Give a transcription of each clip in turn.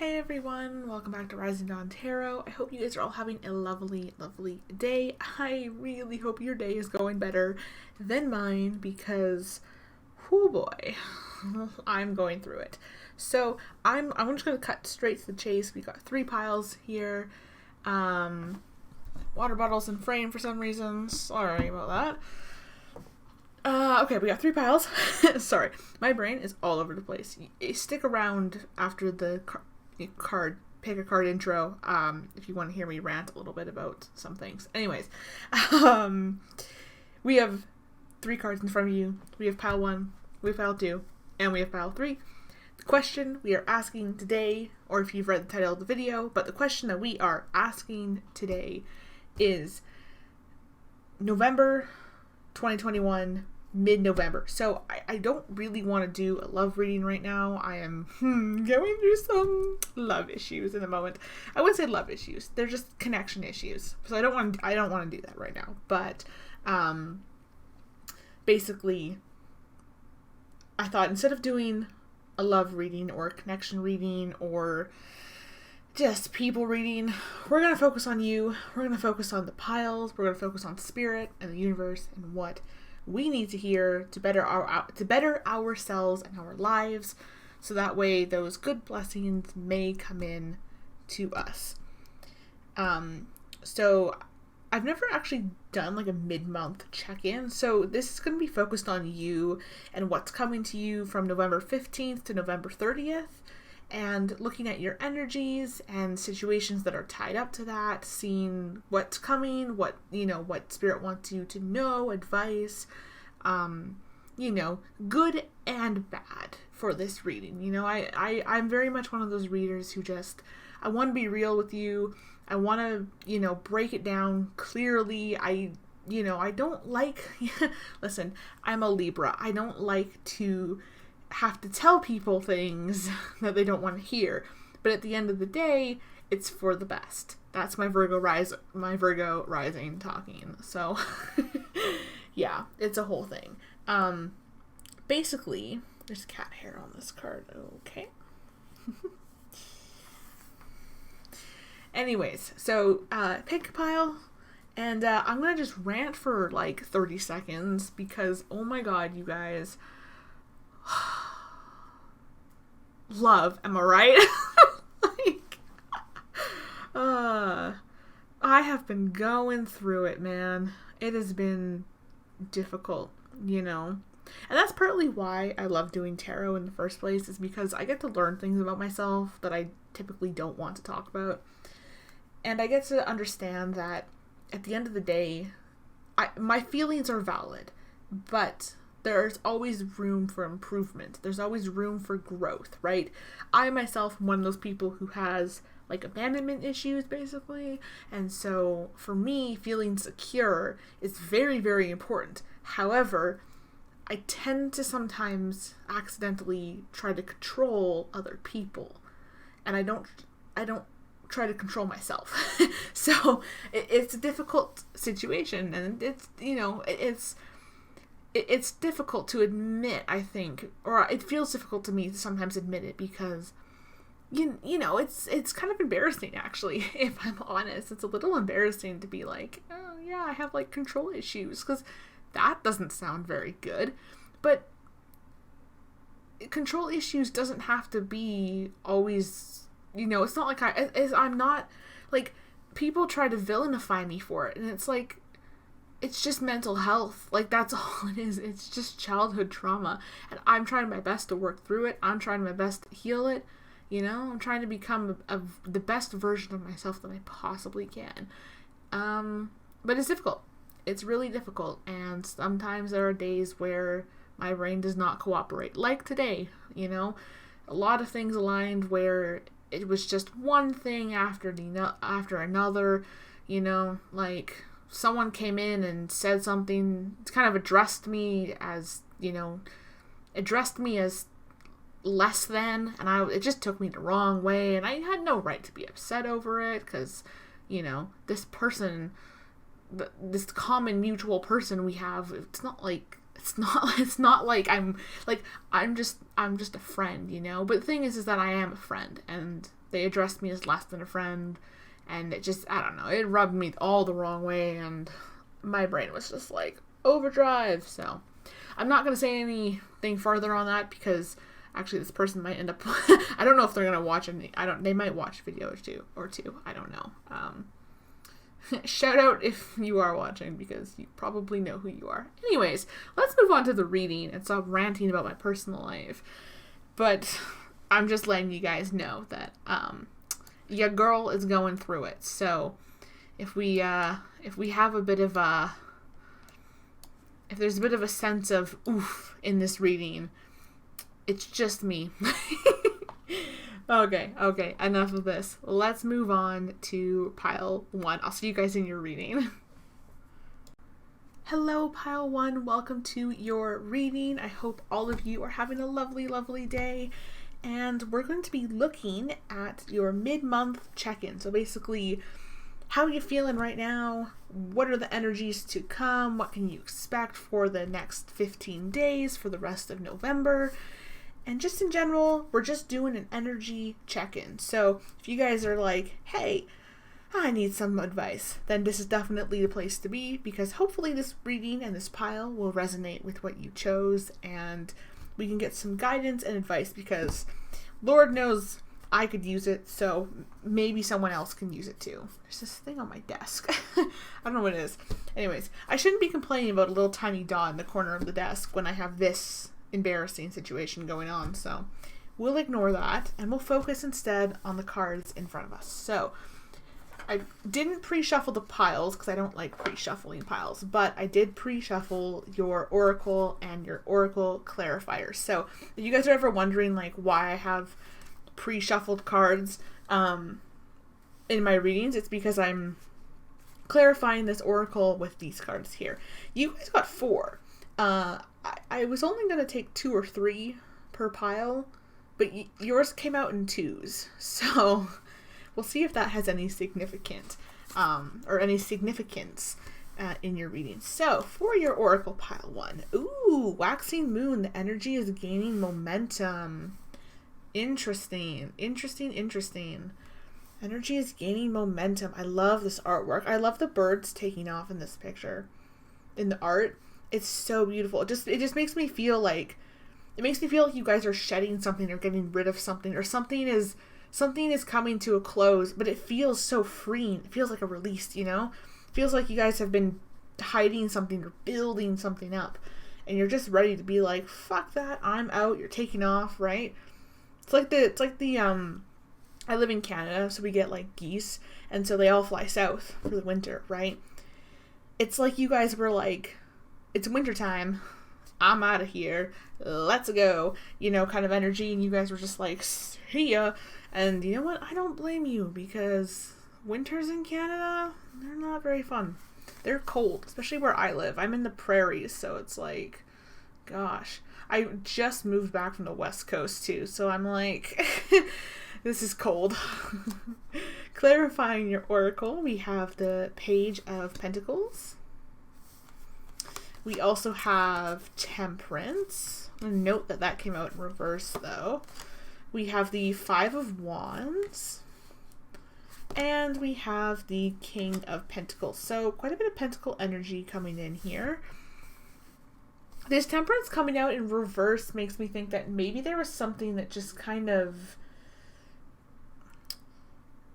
Hey everyone, welcome back to Rising Dawn Tarot. I hope you guys are all having a lovely, lovely day. I really hope your day is going better than mine because, whoo boy, I'm going through it. So I'm just going to cut straight to the chase. We got 3 piles here. Water bottles in frame for some reason. Sorry about that. Okay, we got 3 piles. Sorry, my brain is all over the place. Stick around after the pick a card intro, if you want to hear me rant a little bit about some things. Anyways, we have 3 cards in front of you. We have pile 1, we have pile 2, and we have pile 3. The question we are asking today, or if you've read the title of the video, but the question that we are asking today is November 2021, mid-November. So I don't really want to do a love reading right now. I am going through some love issues in the moment. I wouldn't say love issues. They're just connection issues. So I don't want to do that right now. But basically, I thought instead of doing a love reading or a connection reading or just people reading, we're going to focus on you. We're going to focus on the piles. We're going to focus on spirit and the universe and what we need to hear to better ourselves and our lives, so that way those good blessings may come in to us. So I've never actually done like a mid-month check-in, so this is going to be focused on you and what's coming to you from November 15th to November 30th, and looking at your energies and situations that are tied up to that, seeing what's coming, what spirit wants you to know, advice, good and bad for this reading. I'm very much one of those readers who I want to be real with you. I want to, break it down clearly. I don't like, listen, I'm a Libra. I don't like to have to tell people things that they don't want to hear, but at the end of the day, it's for the best. That's my Virgo rising talking. So yeah, it's a whole thing. Basically, there's cat hair on this card. Okay. Anyways, so pick a pile, and I'm gonna just rant for like 30 seconds because, oh my god, you guys, love, am I right? I have been going through it, man. It has been difficult, and that's partly why I love doing tarot in the first place, is because I get to learn things about myself that I typically don't want to talk about, and I get to understand that at the end of the day, my feelings are valid, but there's always room for improvement. There's always room for growth, right? I myself am one of those people who has like abandonment issues, basically. And so for me, feeling secure is very, very important. However, I tend to sometimes accidentally try to control other people. And I don't try to control myself. So it's a difficult situation, and it's difficult to admit, I think, or it feels difficult to me to sometimes admit it because, it's kind of embarrassing, actually, if I'm honest. It's a little embarrassing to be like, oh yeah, I have like control issues, because that doesn't sound very good. But control issues doesn't have to be always, it's not like I'm not, like, people try to villainify me for it, and it's like, it's just mental health. Like, that's all it is. It's just childhood trauma. And I'm trying my best to work through it. I'm trying my best to heal it. I'm trying to become the best version of myself that I possibly can. But it's difficult. It's really difficult. And sometimes there are days where my brain does not cooperate. Like today, a lot of things aligned where it was just one thing after another, like, someone came in and said something, kind of addressed me as less than, and it just took me the wrong way, and I had no right to be upset over it, because, this person, this common mutual person we have, it's not like I'm just a friend, but the thing is that I am a friend, and they addressed me as less than a friend, and it just, I don't know, it rubbed me all the wrong way, and my brain was just like overdrive. So I'm not going to say anything further on that, because actually this person might end up I don't know if they're going to watch any, they might watch a video or two, I don't know. Shout out if you are watching, because you probably know who you are. Anyways, let's move on to the reading and stop ranting about my personal life. But I'm just letting you guys know that your girl is going through it. So if we have a bit of if there's a bit of a sense of oof in this reading, it's just me. Okay, enough of this. Let's move on to pile 1. I'll see you guys in your reading. Hello, pile 1. Welcome to your reading. I hope all of you are having a lovely, lovely day. And we're going to be looking at your mid-month check-in. So basically, how are you feeling right now? What are the energies to come? What can you expect for the next 15 days, for the rest of November? And just in general, we're just doing an energy check-in. So if you guys are like, hey, I need some advice, then this is definitely the place to be, because hopefully this reading and this pile will resonate with what you chose, and we can get some guidance and advice, because Lord knows I could use it, so maybe someone else can use it too. There's this thing on my desk. I don't know what it is. Anyways, I shouldn't be complaining about a little tiny dot in the corner of the desk when I have this embarrassing situation going on, so we'll ignore that and we'll focus instead on the cards in front of us. So I didn't pre-shuffle the piles because I don't like pre-shuffling piles, but I did pre-shuffle your oracle and your oracle clarifiers. So if you guys are ever wondering like why I have pre-shuffled cards in my readings, it's because I'm clarifying this oracle with these cards here. You guys got 4. I was only going to take 2 or 3 per pile, but yours came out in 2s, so we'll see if that has any significance in your reading. So for your oracle pile 1, ooh, waxing moon, the energy is gaining momentum. Interesting. Energy is gaining momentum. I love this artwork. I love the birds taking off in this picture, in the art. It's so beautiful. It just makes me feel like you guys are shedding something or getting rid of something, or something is coming to a close, but it feels so freeing. It feels like a release, you know? It feels like you guys have been hiding something or building something up, and you're just ready to be like, fuck that, I'm out. You're taking off, right? It's like the I live in Canada, so we get like geese, and so they all fly south for the winter, right? It's like you guys were like, it's wintertime, I'm out of here, let's go, you know, kind of energy, and you guys were just like, see ya. And you know what, I don't blame you, because winters in Canada, they're not very fun. They're cold, especially where I live. I'm in the prairies, so it's like, gosh, I just moved back from the West Coast too, so I'm like, this is cold. Clarifying your oracle, we have the Page of Pentacles. We also have Temperance. Note that came out in reverse though. We have the 5 of Wands. And we have the King of Pentacles. So quite a bit of Pentacle energy coming in here. This Temperance coming out in reverse makes me think that maybe there was something that just kind of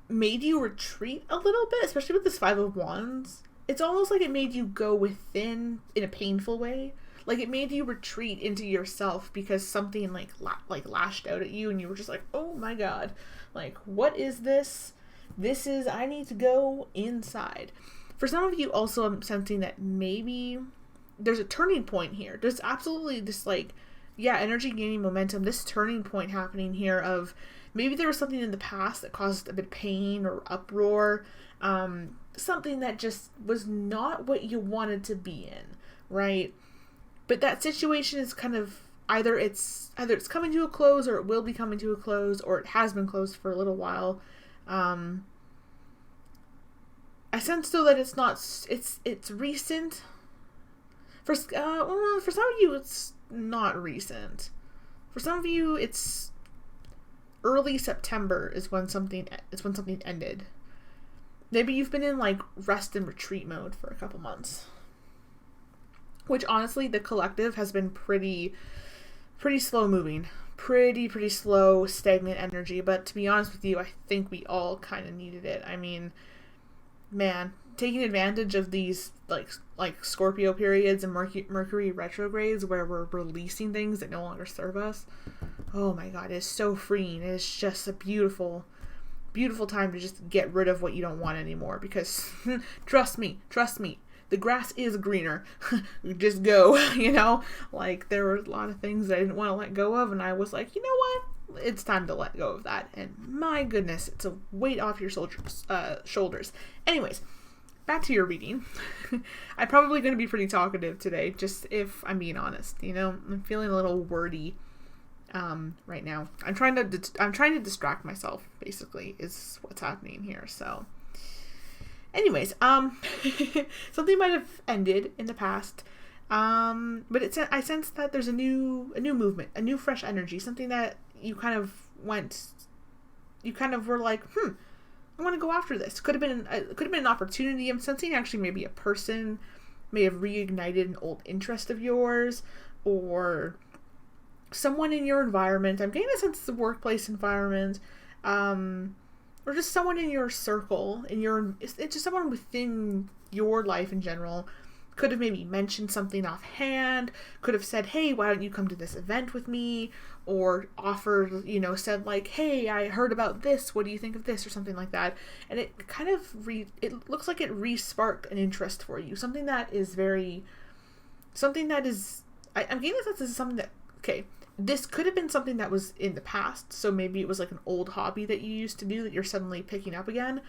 made you retreat a little bit, especially with this 5 of Wands. It's almost like it made you go within in a painful way. Like it made you retreat into yourself because something like lashed out at you, and you were just like, oh my god, like what is this? This is, I need to go inside. For some of you also, I'm sensing that maybe there's a turning point here. There's absolutely this like, yeah, energy gaining momentum, this turning point happening here of maybe there was something in the past that caused a bit of pain or uproar, something that just was not what you wanted to be in, right? But that situation is kind of either it's coming to a close, or it will be coming to a close, or it has been closed for a little while. I sense though that it's not, it's recent. For some of you, it's not recent. For some of you, it's early September is when something ended. Maybe you've been in like rest and retreat mode for a couple months. Which honestly, the collective has been pretty slow moving. Pretty slow, stagnant energy. But to be honest with you, I think we all kind of needed it. I mean, man, taking advantage of these like Scorpio periods and Mercury retrogrades where we're releasing things that no longer serve us. Oh my God, it's so freeing. It is just a beautiful time to just get rid of what you don't want anymore, because trust me, the grass is greener. Just go, you know? Like, there were a lot of things I didn't want to let go of, and I was like, you know what? It's time to let go of that. And my goodness, it's a weight off your shoulders. Anyways, back to your reading. I'm probably going to be pretty talkative today, just if I'm being honest, you know? I'm feeling a little wordy right now. I'm trying to distract myself, basically, is what's happening here. So anyways, something might have ended in the past, but I sense that there's a new movement, a new fresh energy, something that you kind of were like, I want to go after this. Could have been an opportunity. I'm sensing actually maybe a person may have reignited an old interest of yours, or someone in your environment. I'm getting a sense of the workplace environment, or just someone in your circle, it's just someone within your life in general. Could have maybe mentioned something offhand, could have said, hey, why don't you come to this event with me? Or offered, said like, hey, I heard about this, what do you think of this? Or something like that. And it kind of, it looks like it re-sparked an interest for you. I'm getting a sense this is something that, okay, this could have been something that was in the past, so maybe it was like an old hobby that you used to do that you're suddenly picking up again.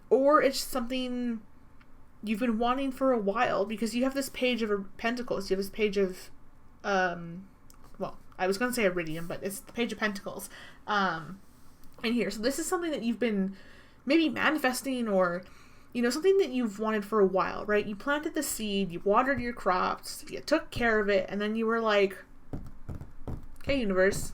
Or it's something you've been wanting for a while, because you have this page of Pentacles. You have this page of, well, I was going to say Iridium, but it's the Page of Pentacles in here. So this is something that you've been maybe manifesting, or, something that you've wanted for a while, right? You planted the seed, you watered your crops, you took care of it, and then you were like, okay, universe,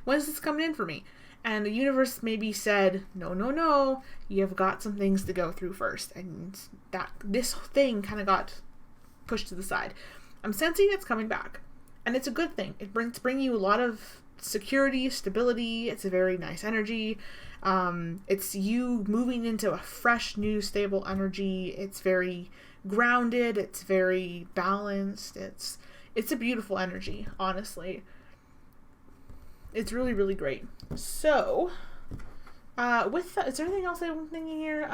when is this coming in for me? And the universe maybe said, no, you have got some things to go through first. And this thing kind of got pushed to the side. I'm sensing it's coming back. And it's a good thing. It's bringing you a lot of security, stability. It's a very nice energy. It's you moving into a fresh, new, stable energy. It's very grounded. It's very balanced. It's a beautiful energy, honestly. It's really, really great. So, with that, is there anything else I'm thinking here?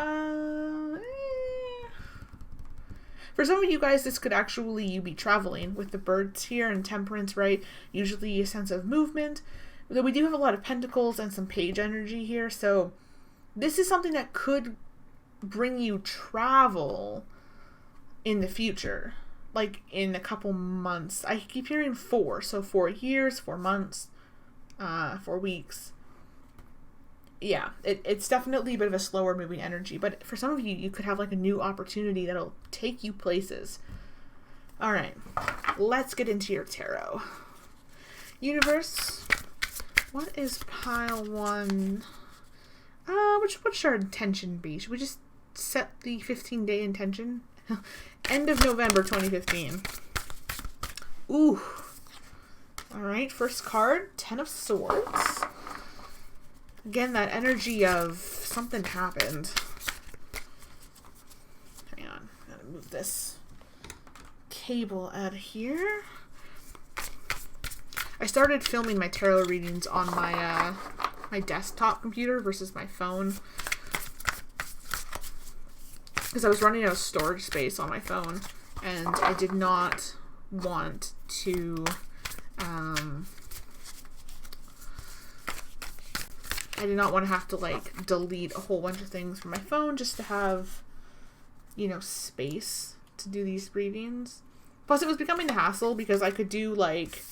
For some of you guys, this could actually, you be traveling with the birds here and Temperance, right? Usually a sense of movement. Though we do have a lot of Pentacles and some Page energy here, so this is something that could bring you travel in the future. Like in a couple months. I keep hearing 4, so 4 years, 4 months. 4 weeks. Yeah, it's definitely a bit of a slower moving energy, but for some of you, you could have like a new opportunity that'll take you places. All right, let's get into your tarot. Universe, what is pile 1? What should our intention be? Should we just set the 15-day intention? End of November 2015. Ooh. Alright, first card, 10 of Swords. Again, that energy of something happened. Hang on, gotta move this cable out of here. I started filming my tarot readings on my my desktop computer versus my phone, because I was running out of storage space on my phone, and I did not want to I did not want to have to like delete a whole bunch of things from my phone just to have, space to do these readings. Plus it was becoming a hassle because I could do like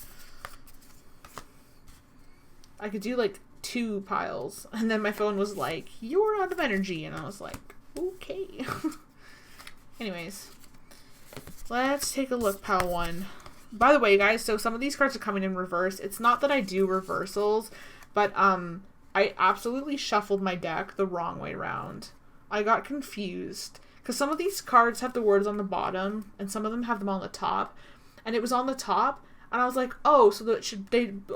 2 piles, and then my phone was like, you're out of energy, and I was like, okay. Anyways, let's take a look, pile 1. By the way, guys, so some of these cards are coming in reverse. It's not that I do reversals. But I absolutely shuffled my deck the wrong way around. I got confused because some of these cards have the words on the bottom and some of them have them on the top, and it was on the top, and I was like, oh, so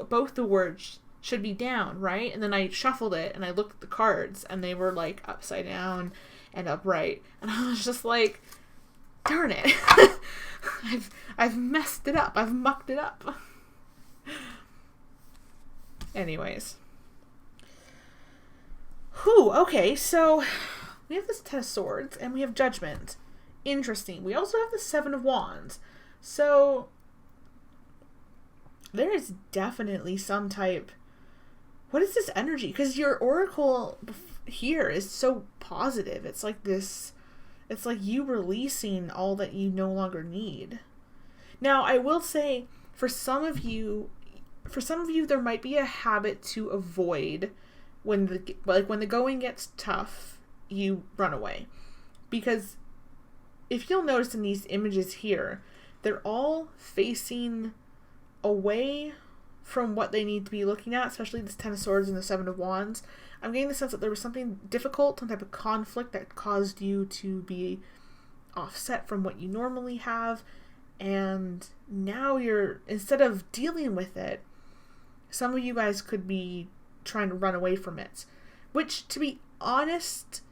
both the words should be down, right? And then I shuffled it and I looked at the cards and they were like upside down and upright, and I was just like, darn it. I've messed it up. I've mucked it up. Anyways. Whew, okay, so we have this Ten of Swords and we have Judgment. Interesting. We also have the Seven of Wands. So there is definitely some type... What is this energy? Because your oracle here is so positive. It's like this... It's like you releasing all that you no longer need. Now, I will say, for some of you, there might be a habit to avoid when the going gets tough, you run away. Because if you'll notice in these images here, they're all facing away from what they need to be looking at, especially this Ten of Swords and the Seven of Wands. I'm getting the sense that there was something difficult, some type of conflict that caused you to be offset from what you normally have, and now instead of dealing with it, some of you guys could be trying to run away from it. Which, to be honest,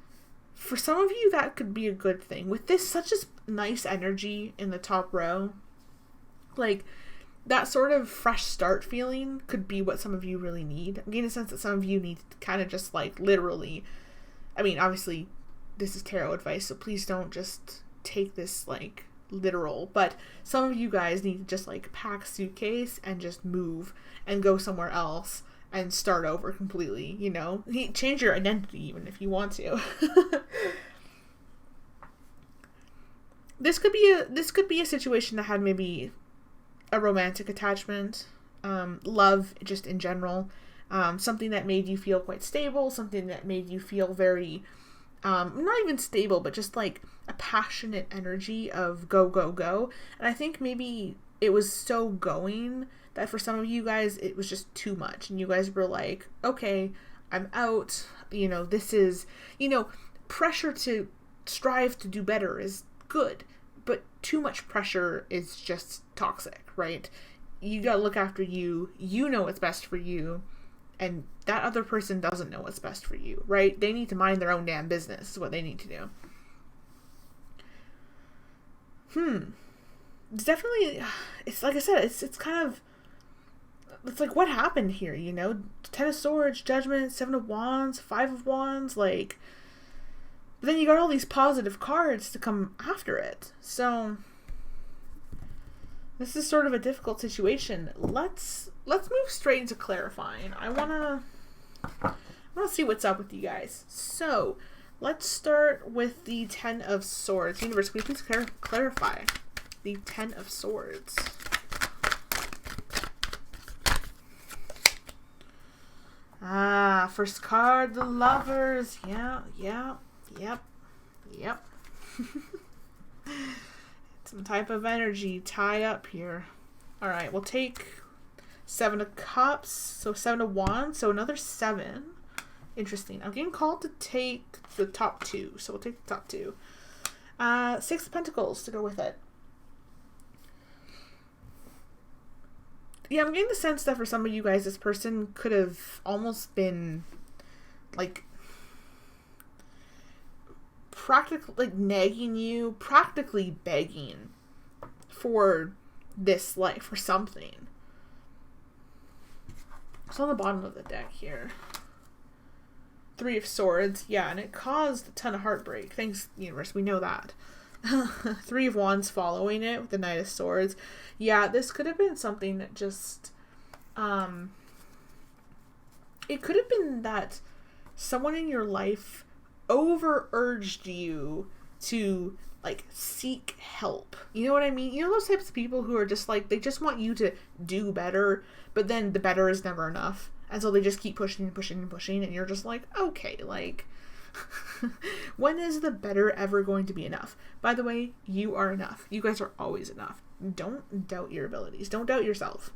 for some of you, that could be a good thing. With this such a nice energy in the top row, like, that sort of fresh start feeling could be what some of you really need. I'm getting a sense that some of you need to kind of just, like, literally... I mean, obviously, this is tarot advice, so please don't just take this, like, literal. But some of you guys need to just, like, pack a suitcase and just move and go somewhere else and start over completely, you know? Change your identity even if you want to. This could be a situation that had maybe a romantic attachment, love just in general, something that made you feel quite stable, something that made you feel very, not even stable, but just like a passionate energy of go, go, go. And I think maybe it was so going that for some of you guys, it was just too much. And you guys were like, okay, I'm out. You know, this is, pressure to strive to do better is good. But too much pressure is just toxic, right? You gotta look after you. You know what's best for you. And that other person doesn't know what's best for you, right? They need to mind their own damn business is what they need to do. It's definitely, it's like I said, it's kind of, it's like what happened here, Ten of Swords, Judgment, Seven of Wands, Five of Wands, like... But then you got all these positive cards to come after it. So this is sort of a difficult situation. Let's move straight into clarifying. I wanna see what's up with you guys. So let's start with the Ten of Swords. Universe, can you please clarify the Ten of Swords? First card, the Lovers. Yep. Some type of energy tied up here. Alright, we'll take Seven of Cups. So Seven of Wands. So another 7. Interesting. I'm getting called to take the top 2. So we'll take the top 2. Six of Pentacles to go with it. Yeah, I'm getting the sense that for some of you guys, this person could have almost been, like... practically like nagging you, practically begging for this life, for something. It's on the bottom of the deck here. Three of Swords, yeah, and it caused a ton of heartbreak. Thanks, universe, we know that. Three of Wands following it with the Knight of Swords. Yeah, this could have been something that just, it could have been that someone in your life over-urged you to, like, seek help. You know what I mean? You know those types of people who are just, like, they just want you to do better, but then the better is never enough. And so they just keep pushing and pushing and pushing, and you're just like, okay, like, when is the better ever going to be enough? By the way, you are enough. You guys are always enough. Don't doubt your abilities. Don't doubt yourself.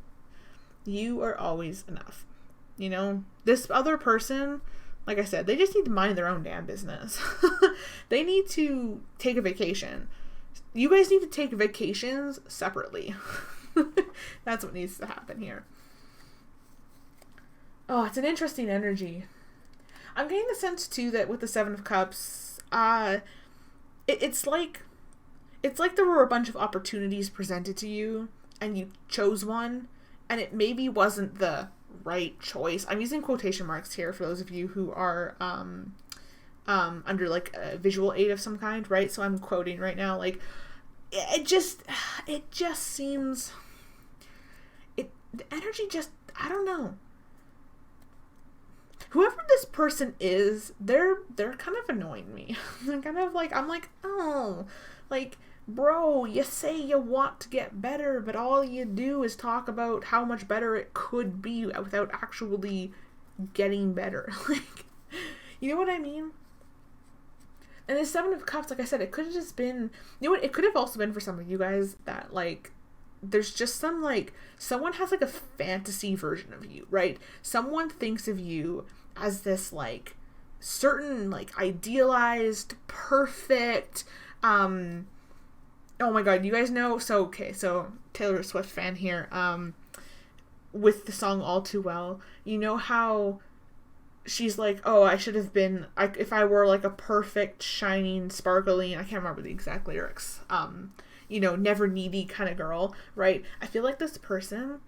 You are always enough. You know, this other person, like I said, they just need to mind their own damn business. They need to take a vacation. You guys need to take vacations separately. That's what needs to happen here. Oh, it's an interesting energy. I'm getting the sense too that with the Seven of Cups, it's like there were a bunch of opportunities presented to you and you chose one and it maybe wasn't the right choice. I'm using quotation marks here for those of you who are under like a visual aid of some kind, right? So I'm quoting right now. Like it just seems the energy just, I don't know. Whoever this person is, they're kind of annoying me. They're kind of like, I'm like, oh, like, bro, you say you want to get better, but all you do is talk about how much better it could be without actually getting better. Like, you know what I mean? And the Seven of Cups, like I said, it could have just been, you know what, it could have also been for some of you guys that, like, there's just some, like, someone has, like, a fantasy version of you, right? Someone thinks of you as this, like, certain, like, idealized, perfect, oh my god, you guys know, so Taylor Swift fan here, with the song All Too Well, you know how she's like, oh, I should have been, if I were, like, a perfect, shining, sparkling, I can't remember the exact lyrics, you know, never needy kind of girl, right? I feel like this person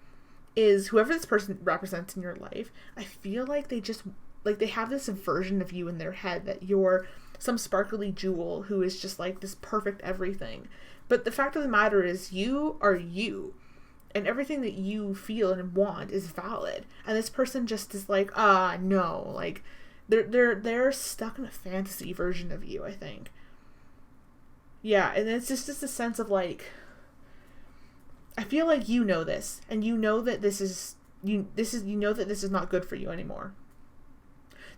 is, whoever this person represents in your life, I feel like they just, like, they have this version of you in their head that you're some sparkly jewel who is just, like, this perfect everything. But the fact of the matter is, you are you. And everything that you feel and want is valid. And this person just is like, no. Like, they're stuck in a fantasy version of you, I think. Yeah, and it's just a sense of, like, I feel like you know this, and you know that this is not good for you anymore.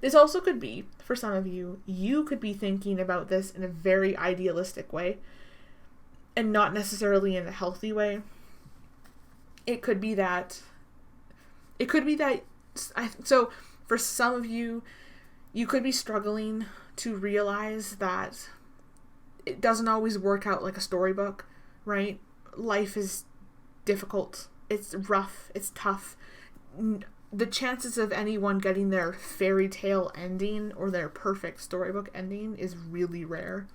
This also could be, for some of you, you could be thinking about this in a very idealistic way, and not necessarily in a healthy way. It could be that, so for some of you, you could be struggling to realize that it doesn't always work out like a storybook, right? Life is difficult. It's rough. It's tough. The chances of anyone getting their fairy tale ending or their perfect storybook ending is really rare.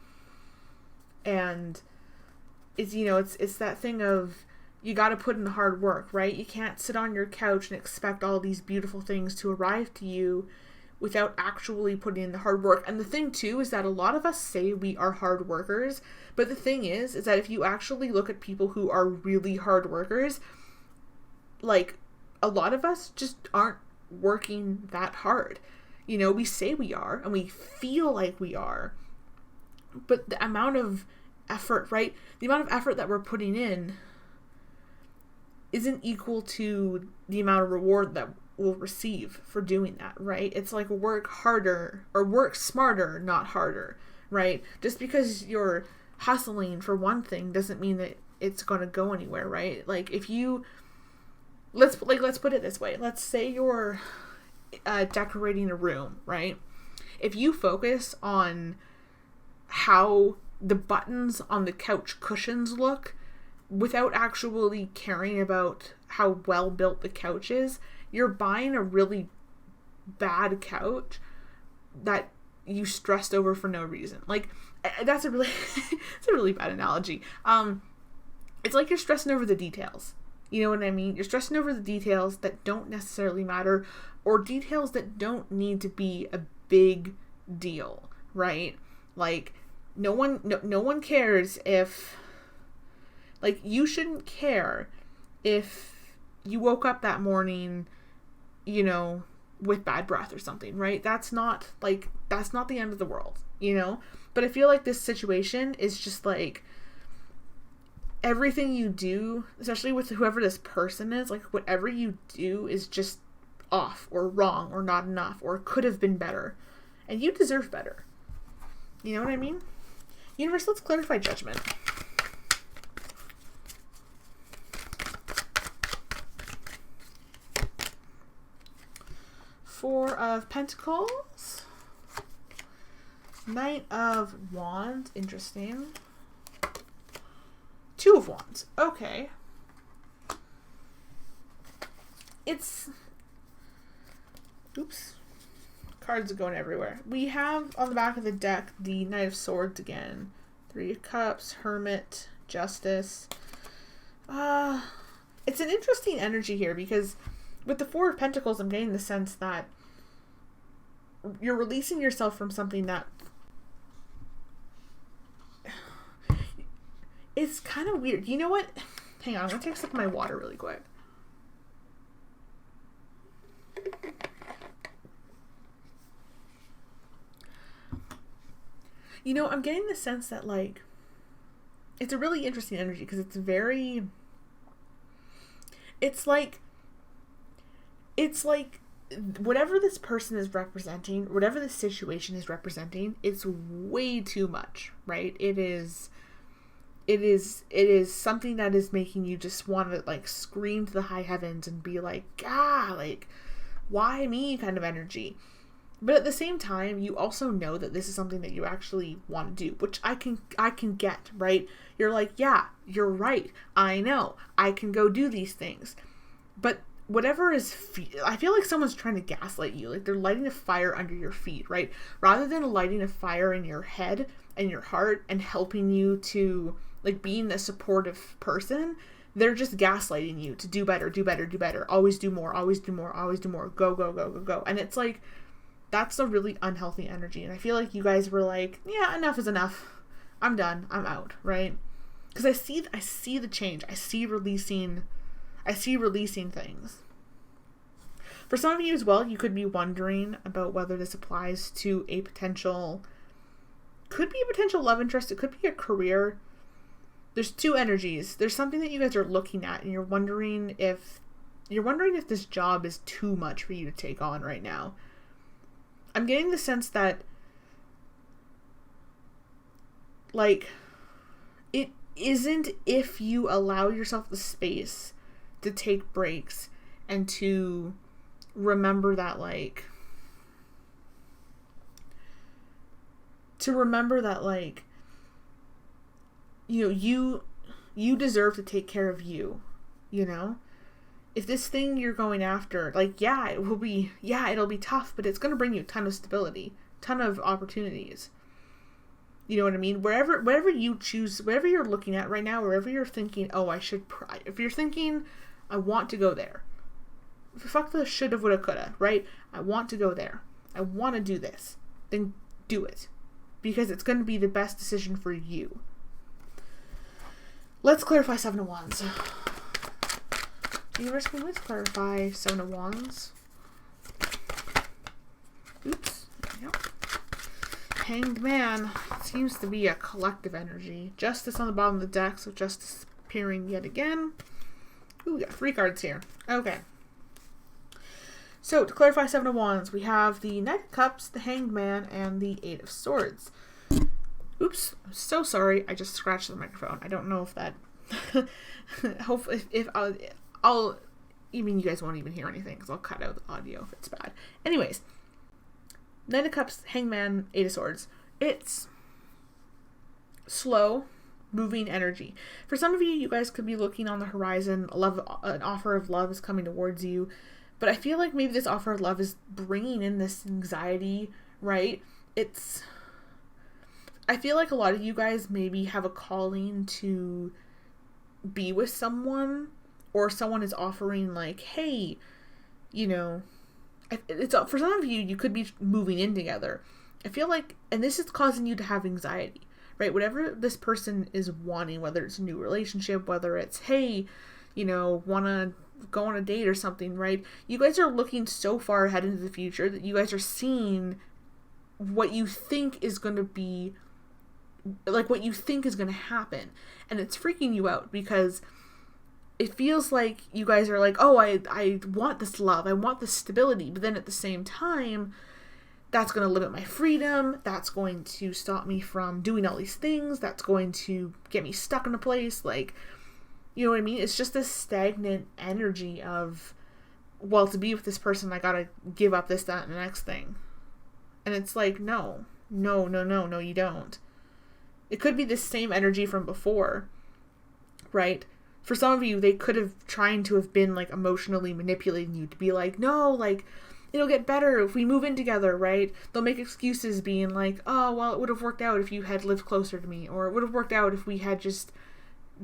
And it's, you know, it's that thing of, you got to put in the hard work, right? You can't sit on your couch and expect all these beautiful things to arrive to you without actually putting in the hard work. And the thing too is that a lot of us say we are hard workers, but the thing is that if you actually look at people who are really hard workers, like, a lot of us just aren't working that hard. You know, we say we are and we feel like we are, but the amount of effort, right? The amount of effort that we're putting in isn't equal to the amount of reward that we'll receive for doing that, right? It's like work harder or work smarter, not harder, right? Just because you're hustling for one thing doesn't mean that it's going to go anywhere, right? Like, if you, let's put it this way. Let's say you're decorating a room, right? If you focus on how the buttons on the couch cushions look without actually caring about how well built the couch is, you're buying a really bad couch that you stressed over for no reason. Like, that's a really it's a really bad analogy. It's like you're stressing over the details. You know what I mean? You're stressing over the details that don't necessarily matter, or details that don't need to be a big deal, right? Like, no one cares if, like, you shouldn't care if you woke up that morning, you know, with bad breath or something, right? That's not the end of the world, you know? But I feel like this situation is just like, everything you do, especially with whoever this person is, like, whatever you do is just off or wrong or not enough or could have been better. And you deserve better. You know what I mean? Universe, let's clarify judgment. Four of Pentacles. Knight of Wands. Interesting. Two of Wands. Okay. It's... Oops. Cards are going everywhere. We have on the back of the deck the Knight of Swords again. Three of Cups, Hermit, Justice. It's an interesting energy here because with the Four of Pentacles, I'm getting the sense that you're releasing yourself from something that it's kind of weird. You know what? Hang on, I'm going to take a sip of my water really quick. You know, I'm getting the sense that, like, it's a really interesting energy because it's very, it's like whatever this person is representing, whatever this situation is representing, it's way too much, right? It is something that is making you just want to, like, scream to the high heavens and be like, ah, like, why me kind of energy. But at the same time, you also know that this is something that you actually want to do, which I can get, right? You're like, yeah, you're right. I know. I can go do these things. But whatever is, I feel like someone's trying to gaslight you. Like they're lighting a fire under your feet, right? Rather than lighting a fire in your head and your heart and helping you to, like, being a supportive person, they're just gaslighting you to do better, do better, do better. Always do more, always do more, always do more. Go, go, go, go, go. And it's like, that's a really unhealthy energy. And I feel like you guys were like, yeah, enough is enough. I'm done. I'm out, right? Because I see the change. I see releasing things. For some of you as well, you could be wondering about whether this applies to a potential, could be a potential love interest. It could be a career. There's two energies. There's something that you guys are looking at and you're wondering if this job is too much for you to take on right now. I'm getting the sense that, like, it isn't if you allow yourself the space to take breaks and to remember that, like, you know, you deserve to take care of you, you know? If this thing you're going after, like, yeah, it'll be tough, but it's going to bring you a ton of stability, ton of opportunities. You know what I mean? Wherever you choose, wherever you're looking at right now, wherever you're thinking, oh, if you're thinking, I want to go there. Fuck the shoulda, woulda, coulda, right? I want to go there. I want to do this. Then do it. Because it's going to be the best decision for you. Let's clarify Seven of Wands. Universe, can we clarify Seven of Wands? Oops. There we go. Hanged Man seems to be a collective energy. Justice on the bottom of the deck, so Justice appearing yet again. Ooh, we got 3 cards here. Okay. So, to clarify Seven of Wands, we have the Knight of Cups, the Hanged Man, and the Eight of Swords. Oops. I'm so sorry. I just scratched the microphone. I don't know if that... Hopefully, if I'll even you guys won't even hear anything because I'll cut out the audio if it's bad. Anyways, Knight of Cups, Hangman, Eight of Swords. It's slow moving energy. For some of you, you guys could be looking on the horizon. An offer of love is coming towards you, but I feel like maybe this offer of love is bringing in this anxiety, right? I feel like a lot of you guys maybe have a calling to be with someone, or someone is offering, like, hey, you know, it's for some of you, you could be moving in together. I feel like, and this is causing you to have anxiety, right? Whatever this person is wanting, whether it's a new relationship, whether it's, hey, you know, want to go on a date or something, right? You guys are looking so far ahead into the future that you guys are seeing what you think is going to be, like, what you think is going to happen. And it's freaking you out because it feels like you guys are like, oh, I want this love, I want this stability, but then at the same time, that's going to limit my freedom, that's going to stop me from doing all these things, that's going to get me stuck in a place, like, you know what I mean? It's just this stagnant energy of well, to be with this person, I gotta give up this, that, and the next thing. And it's like, no, you don't. It could be the same energy from before, right? For some of you, they could have trying to have been like emotionally manipulating you to be like, no, like, it'll get better if we move in together, right? They'll make excuses being like, oh, well, it would have worked out if you had lived closer to me, or it would have worked out if we had just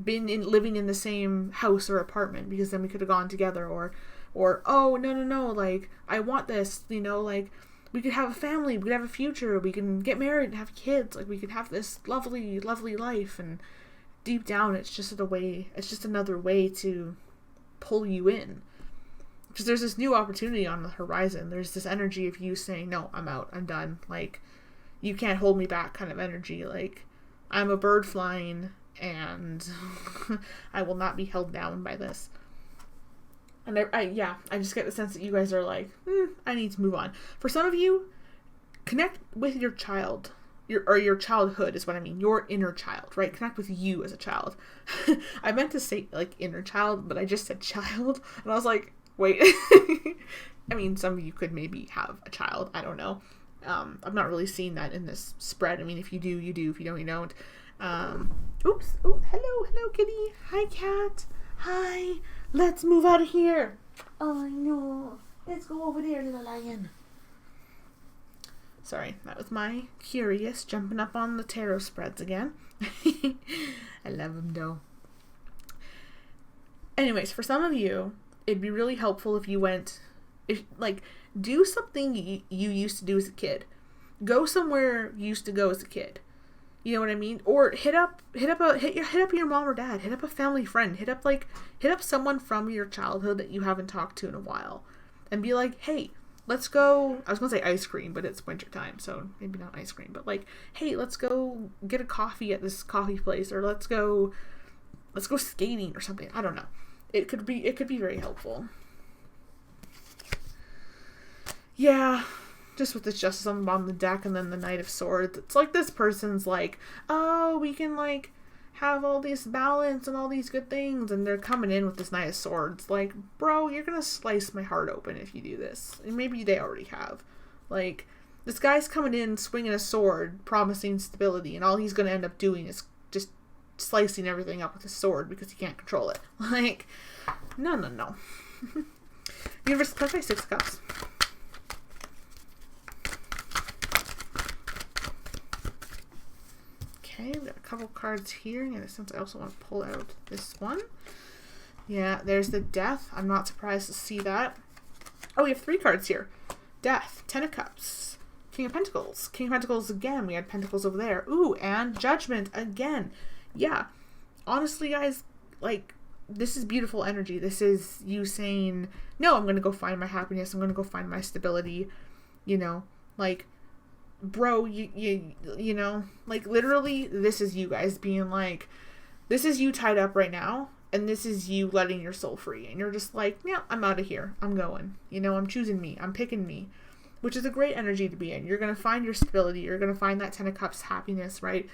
been living in the same house or apartment, because then we could have gone together, or oh, no, like, I want this, you know, like, we could have a family, we could have a future, we can get married and have kids, like, we could have this lovely, lovely life. And deep down, it's just another way to pull you in. Because there's this new opportunity on the horizon. There's this energy of you saying, no, I'm out, I'm done. Like, you can't hold me back kind of energy. Like, I'm a bird flying, and I will not be held down by this. And I just get the sense that you guys are like, I need to move on. For some of you, connect with your child. Your childhood is what I mean. Your inner child, right? Connect with you as a child. I meant to say, like, inner child, but I just said child. And I was like, wait. I mean, some of you could maybe have a child. I don't know. I'm not really seeing that in this spread. I mean, if you do, you do. If you don't, you don't. Oops. Oh, hello, kitty. Hi, cat. Hi. Let's move out of here. Oh, no. Let's go over there, little lion. Sorry, that was my curious jumping up on the tarot spreads again. I love them, though. Anyways, for some of you, it'd be really helpful if you do something you used to do as a kid. Go somewhere you used to go as a kid. You know what I mean? Or hit up your mom or dad. Hit up a family friend. Hit up someone from your childhood that you haven't talked to in a while, and be like, hey, let's go. I was gonna say ice cream, but it's winter time, so maybe not ice cream. But like, hey, let's go get a coffee at this coffee place, or let's go skating or something. I don't know. It could be very helpful. Yeah. Just with this Justice on the bottom of the deck and then the Knight of Swords. It's like this person's like, oh, we can like have all this balance and all these good things, and they're coming in with this Knight of Swords. Like, bro, you're gonna slice my heart open if you do this. And maybe they already have. Like, this guy's coming in swinging a sword, promising stability, and all he's gonna end up doing is just slicing everything up with his sword because he can't control it. Like, no. Universe Clarify, 6 of Cups. Okay, we've got a couple cards here. In a sense, I also want to pull out this one. Yeah, there's the Death. I'm not surprised to see that. Oh, we have 3 cards here. Death, 10 of Cups, King of Pentacles. King of Pentacles again. We had Pentacles over there. Ooh, and Judgment again. Yeah. Honestly, guys, like, this is beautiful energy. This is you saying, no, I'm going to go find my happiness. I'm going to go find my stability. You know, like, bro, you know, like, literally, this is you guys being like, this is you tied up right now, and this is you letting your soul free, and you're just like, yeah, I'm out of here, I'm going, you know, I'm choosing me, I'm picking me, which is a great energy to be in. You're going to find your stability, you're going to find that 10 of Cups happiness, right?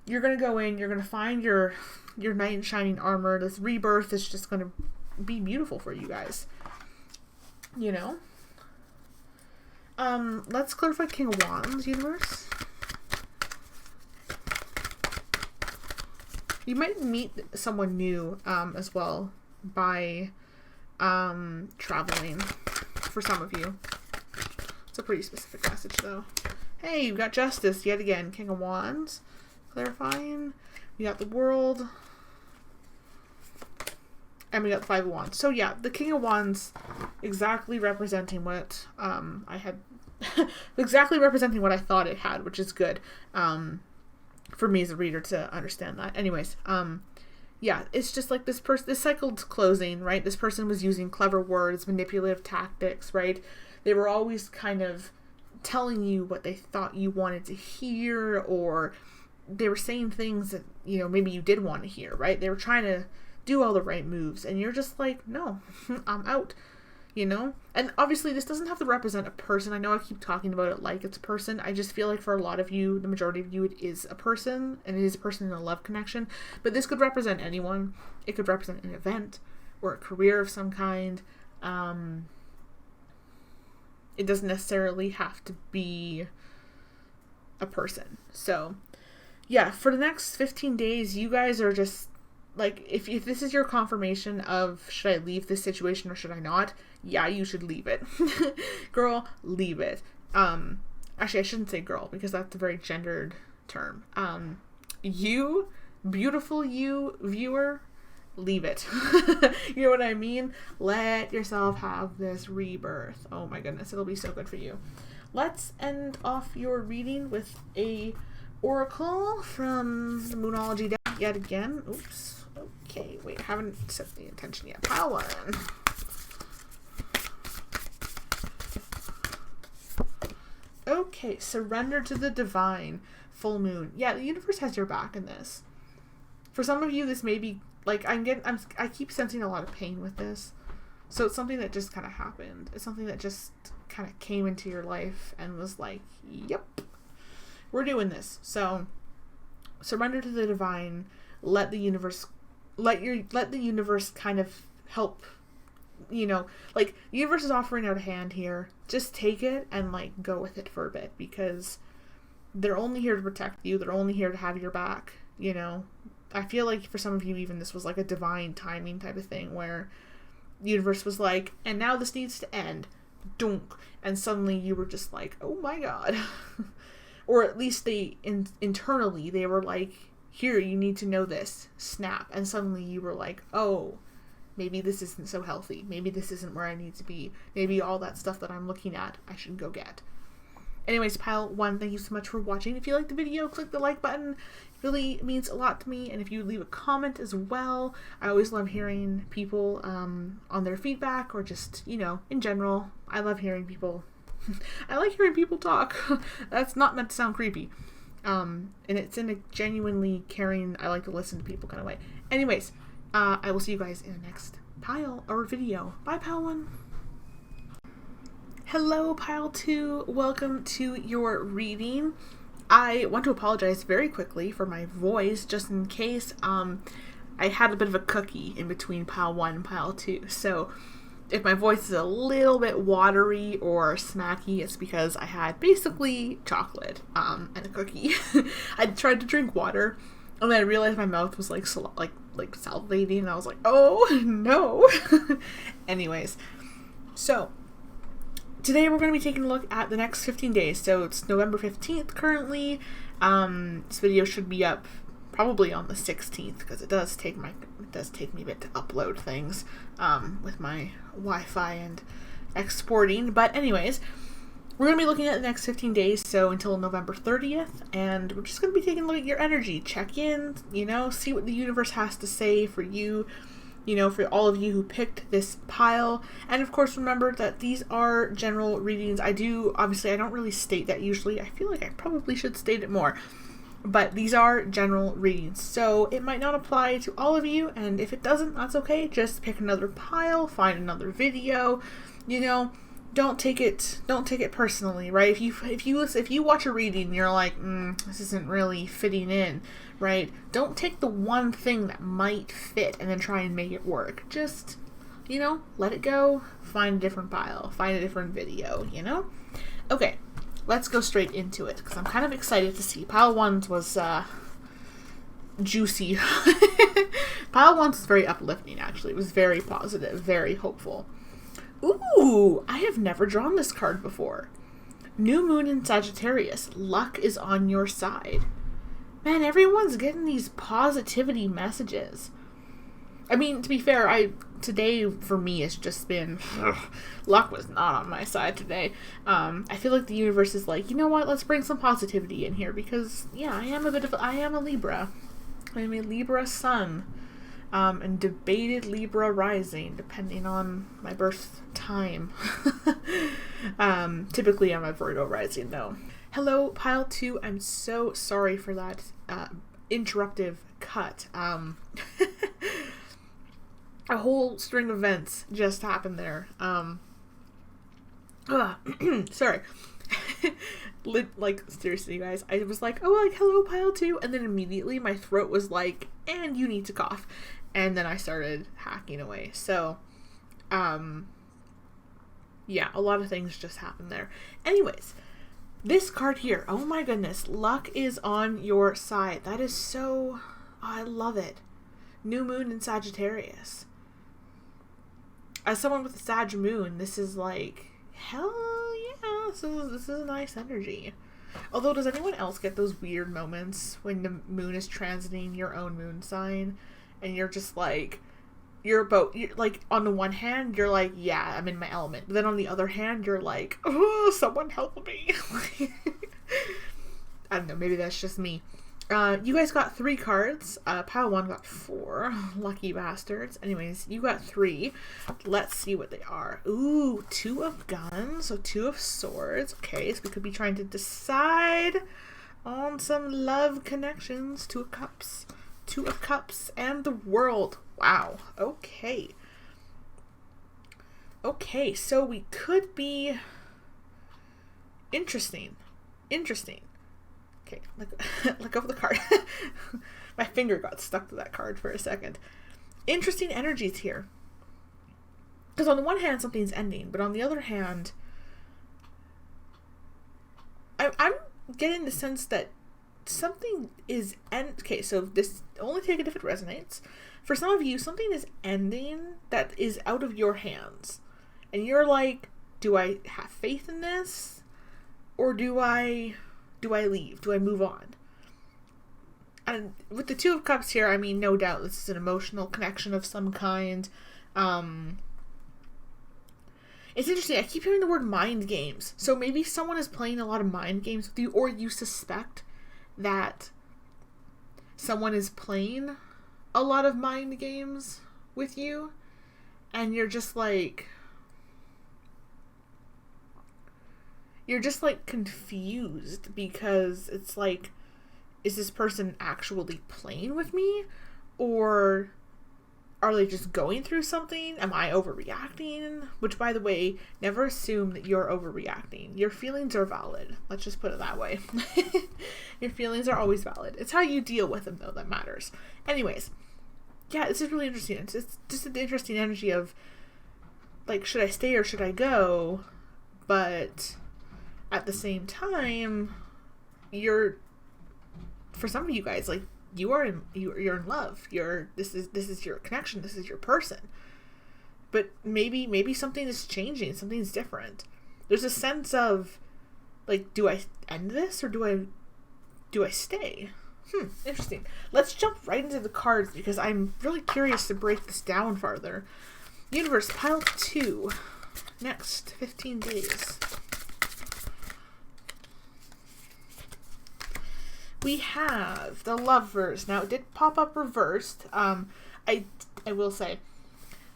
You're going to go in, you're going to find your knight in shining armor. This rebirth is just going to be beautiful for you guys, you know? Let's clarify King of Wands, universe. You might meet someone new, as well, by, traveling, for some of you. It's a pretty specific message, though. Hey, you've got Justice, yet again. King of Wands, clarifying. We got the World. And we got the 5 of Wands. So yeah, the King of Wands exactly representing what I had exactly representing what I thought it had, which is good. For me as a reader to understand that. Anyways, yeah, it's just like this cycle's closing, right? This person was using clever words, manipulative tactics, right? They were always kind of telling you what they thought you wanted to hear, or they were saying things that, you know, maybe you did want to hear, right? They were trying to do all the right moves, and you're just like, no, I'm out, you know? And obviously this doesn't have to represent a person. I know I keep talking about it like it's a person. I just feel like for a lot of you, the majority of you, it is a person, and it is a person in a love connection. But this could represent anyone. It could represent an event or a career of some kind. It doesn't necessarily have to be a person. So yeah, for the next 15 days, you guys are just like, if this is your confirmation of should I leave this situation or should I not, yeah, you should leave it. Girl, leave it. Actually, I shouldn't say girl because that's a very gendered term. You, beautiful you, viewer, leave it. You know what I mean? Let yourself have this rebirth. Oh my goodness, it'll be so good for you. Let's end off your reading with a oracle from the Moonology deck yet again. Oops. Okay, wait, I haven't set the intention yet. Pile one. Okay, surrender to the divine. Full moon. Yeah, the universe has your back in this. For some of you, this may be like I keep sensing a lot of pain with this. So it's something that just kind of happened. It's something that just kind of came into your life and was like, "Yep, we're doing this." So surrender to the divine. Let the universe kind of help. You know, like, the universe is offering out a hand here. Just take it and like go with it for a bit, because they're only here to protect you. They're only here to have your back. You know, I feel like for some of you, even this was like a divine timing type of thing where the universe was like, and now this needs to end. Dunk. And suddenly you were just like, oh my god. Or at least internally they were like, here, you need to know this. Snap. And suddenly you were like, oh, maybe this isn't so healthy. Maybe this isn't where I need to be. Maybe all that stuff that I'm looking at, I should go get. Anyways, pile one, thank you so much for watching. If you liked the video, click the like button. It really means a lot to me. And if you leave a comment as well, I always love hearing people on their feedback, or just, you know, in general. I love hearing people. I like hearing people talk. That's not meant to sound creepy. And it's in a genuinely caring, I like to listen to people kind of way. Anyways, I will see you guys in the next pile or video. Bye, pile one. Hello, pile two. Welcome to your reading. I want to apologize very quickly for my voice, just in case. I had a bit of a cookie in between pile one and pile two. So if my voice is a little bit watery or smacky, it's because I had basically chocolate and a cookie. I tried to drink water, and then I realized my mouth was like salivating, and I was like, oh no. Anyways, so today we're going to be taking a look at the next 15 days. So it's November 15th currently. This video should be up probably on the 16th, because it does take me a bit to upload things with my Wi-Fi and exporting. But anyways, we're going to be looking at the next 15 days, so until November 30th, and we're just going to be taking a look at your energy, check in, you know, see what the universe has to say for you, you know, for all of you who picked this pile. And of course, remember that these are general readings. I don't really state that usually. I feel like I probably should state it more. But these are general readings, so it might not apply to all of you, and if it doesn't, that's okay. Just pick another pile, find another video, you know, don't take it personally, right? If you watch a reading and you're like, this isn't really fitting in, right? Don't take the one thing that might fit and then try and make it work. Just, you know, let it go, find a different pile, find a different video, you know? Okay. Let's go straight into it, because I'm kind of excited to see. Pile 1 was juicy. Pile 1 was very uplifting, actually. It was very positive, very hopeful. Ooh, I have never drawn this card before. New Moon in Sagittarius. Luck is on your side. Man, everyone's getting these positivity messages. I mean, to be fair, today for me has just been, luck was not on my side today. I feel like the universe is like, you know what, let's bring some positivity in here, because, yeah, I am a Libra. I am a Libra sun, and debated Libra rising, depending on my birth time. Typically I'm a Virgo rising, though. Hello, pile 2. I'm so sorry for that, interruptive cut. A whole string of events just happened there. Sorry. Like, seriously, you guys, I was like, oh, like, hello, pile 2, and then immediately my throat was like, and you need to cough. And then I started hacking away. So, Yeah, a lot of things just happen there. Anyways, this card here, oh my goodness, luck is on your side. That is so, I love it. New moon in Sagittarius. As someone with a Sag moon, this is like, hell yeah, so this is a nice energy. Although, does anyone else get those weird moments when the moon is transiting your own moon sign and you're just like, you're like, on the one hand, you're like, yeah, I'm in my element. But then on the other hand, you're like, oh, someone help me. I don't know, maybe that's just me. You guys got 3 cards. Pile 1 got 4. Lucky bastards. Anyways, you got 3. Let's see what they are. Ooh, 2 of guns. So 2 of swords. Okay, so we could be trying to decide on some love connections. 2 of cups. 2 of cups and the world. Wow. Okay. Okay, so we could be interesting. Okay, let go of the card. My finger got stuck to that card for a second. Interesting energies here. Because on the one hand, something's ending, but on the other hand, I'm getting the sense that something is okay, so this, only take it if it resonates. For some of you, something is ending that is out of your hands. And you're like, do I have faith in this? Or do I leave? Do I move on? And with the 2 of cups here, I mean, no doubt this is an emotional connection of some kind. It's interesting. I keep hearing the word mind games. So maybe someone is playing a lot of mind games with you, or you suspect that someone is playing a lot of mind games with you, and you're just like confused, because it's like, is this person actually playing with me, or are they just going through something? Am I overreacting? Which, by the way, never assume that you're overreacting. Your feelings are valid. Let's just put it that way. Your feelings are always valid. It's how you deal with them, though, that matters. Anyways, yeah, this is really interesting. It's just an interesting energy of, like, should I stay or should I go? But at the same time, for some of you guys, like, you're in love. This is your connection. This is your person. But maybe something is changing. Something's different. There's a sense of, like, do I end this or do I stay? Interesting. Let's jump right into the cards, because I'm really curious to break this down farther. Universe, pile 2. Next 15 days. We have the Lovers. Now, it did pop up reversed. I will say,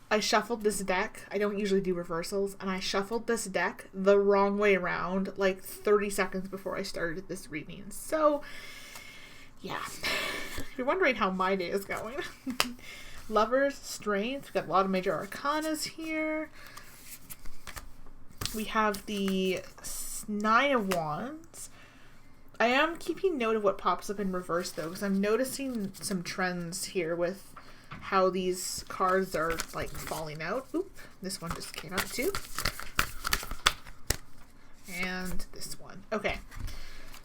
I shuffled this deck. I don't usually do reversals, and I shuffled this deck the wrong way around, like 30 seconds before I started this reading. So, yeah. If you're wondering how my day is going. Lovers, Strength. We've got a lot of major arcanas here. We have the 9 of Wands. I am keeping note of what pops up in reverse, though, because I'm noticing some trends here with how these cards are, like, falling out. Oop, this one just came out, too. And this one. Okay.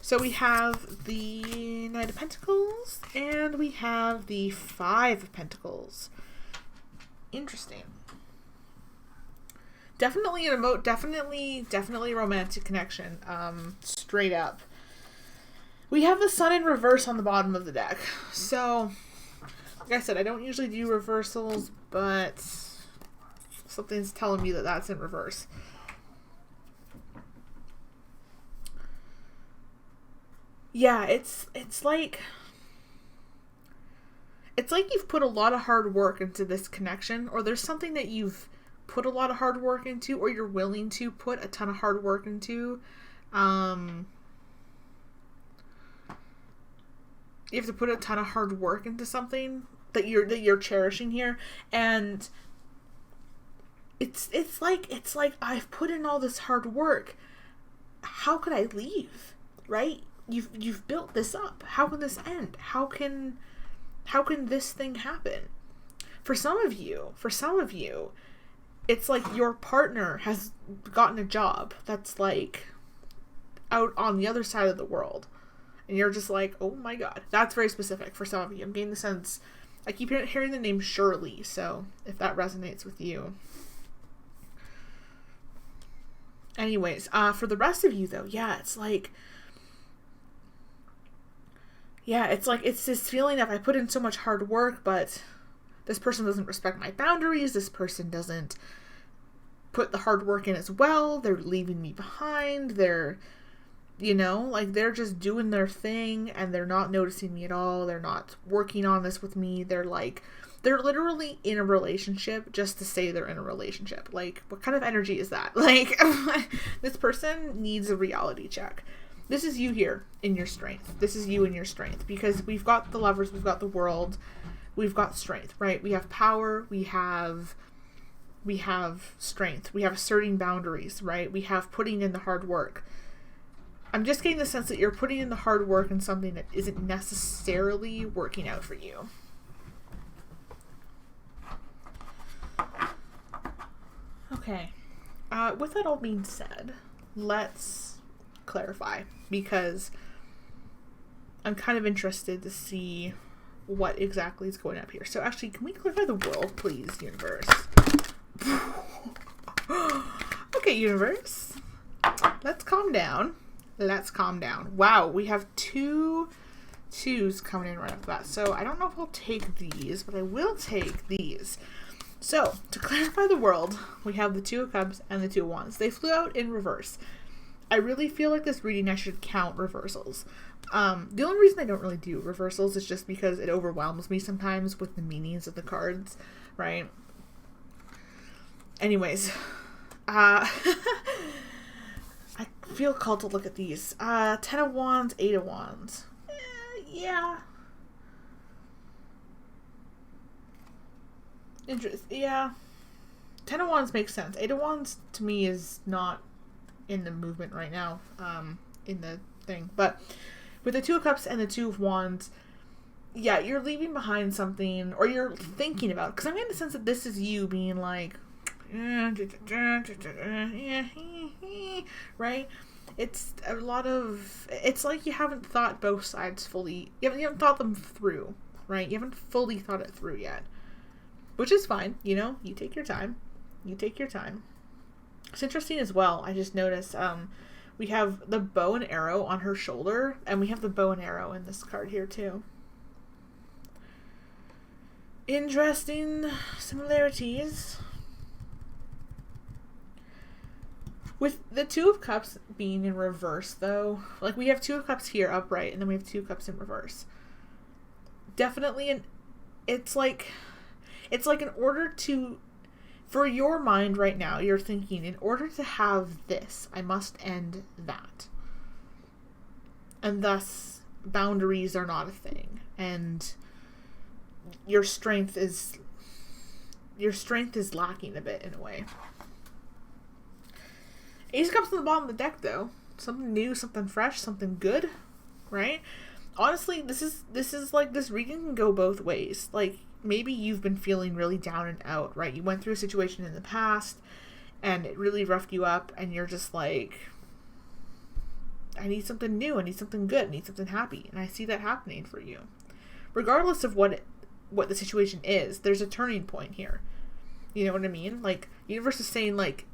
So we have the Knight of Pentacles, and we have the 5 of Pentacles. Interesting. Definitely an definitely romantic connection. Straight up. We have the Sun in reverse on the bottom of the deck. So, like I said, I don't usually do reversals, but something's telling me that that's in reverse. Yeah, it's like you've put a lot of hard work into this connection, or there's something that you've put a lot of hard work into, or you're willing to put a ton of hard work into. You have to put a ton of hard work into something that you're cherishing here, and it's like I've put in all this hard work. How could I leave? Right? You've built this up. How can this end? How can this thing happen? For some of you, it's like your partner has gotten a job that's like out on the other side of the world. And you're just like, oh my god. That's very specific for some of you. I'm getting the sense, I keep hearing the name Shirley, so if that resonates with you. Anyways, for the rest of you though, it's this feeling of I put in so much hard work, but this person doesn't respect my boundaries. This person doesn't put the hard work in as well. They're leaving me behind. They're, they're just doing their thing and they're not noticing me at all. They're not working on this with me. They're literally in a relationship just to say they're in a relationship. Like, what kind of energy is that? Like, this person needs a reality check. This is you here in your strength. This is you in your strength, because we've got the Lovers, we've got the World, we've got strength, right? We have power, we have strength, we have asserting boundaries, right? We have putting in the hard work. I'm just getting the sense that you're putting in the hard work in something that isn't necessarily working out for you. Okay. With that all being said, let's clarify, because I'm kind of interested to see what exactly is going up here. So actually, can we clarify the World, please, universe? Okay, universe. Let's calm down. Wow, we have 2 2s coming in right off the bat. So I don't know if I'll take these, but I will take these. So, to clarify the World, we have the 2 of Cups and the 2 of Wands. They flew out in reverse. I really feel like this reading I should count reversals. The only reason I don't really do reversals is just because it overwhelms me sometimes with the meanings of the cards, right? Anyways, I feel called to look at these. 10 of Wands, 8 of Wands. Yeah. Yeah. 10 of Wands makes sense. 8 of Wands to me is not in the movement right now, in the thing. But with the 2 of Cups and the 2 of Wands, yeah, you're leaving behind something, or you're thinking about, because I'm getting the sense that this is you being like, right? It's a lot of, it's like you haven't thought both sides fully, you haven't thought them through, right? You haven't fully thought it through yet, which is fine, you take your time. It's interesting as well. I just noticed we have the bow and arrow on her shoulder, and we have the bow and arrow in this card here too. Interesting similarities. With the 2 of Cups being in reverse, though, like we have 2 of Cups here upright, and then we have 2 Cups in reverse. Definitely, it's like in order to, for your mind right now, you're thinking, in order to have this, I must end that. And thus, boundaries are not a thing. And your strength is lacking a bit in a way. Ace of Cups on the bottom of the deck, though. Something new, something fresh, something good, right? Honestly, this is like, this reading can go both ways. Like, maybe you've been feeling really down and out, right? You went through a situation in the past and it really roughed you up, and you're just like, I need something new, I need something good, I need something happy. And I see that happening for you. Regardless of what the situation is, there's a turning point here. You know what I mean? Like, universe is saying, like,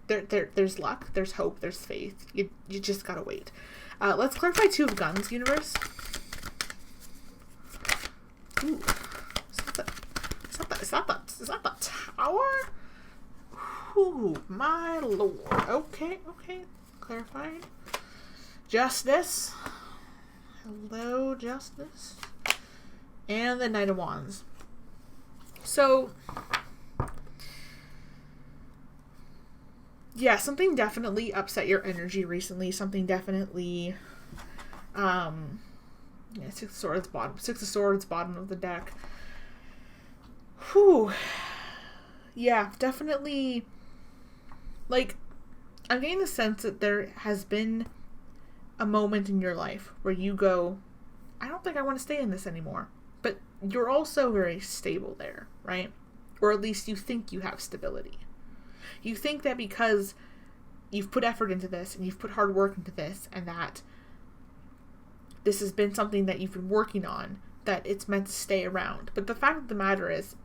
there's luck, there's hope, there's faith. You just gotta wait. Let's clarify 2 of Guns, universe. Ooh. Is that the Tower? Ooh, my lord. Okay. Clarifying. Justice. Hello, Justice. And the Knight of Wands. So, yeah, something definitely upset your energy recently. Something definitely, 6 of Swords, bottom of the deck. Whew. Yeah, definitely, like, I'm getting the sense that there has been a moment in your life where you go, I don't think I want to stay in this anymore. But you're also very stable there, right? Or at least you think you have stability. You think that because you've put effort into this and you've put hard work into this and that this has been something that you've been working on, that it's meant to stay around. But the fact of the matter is,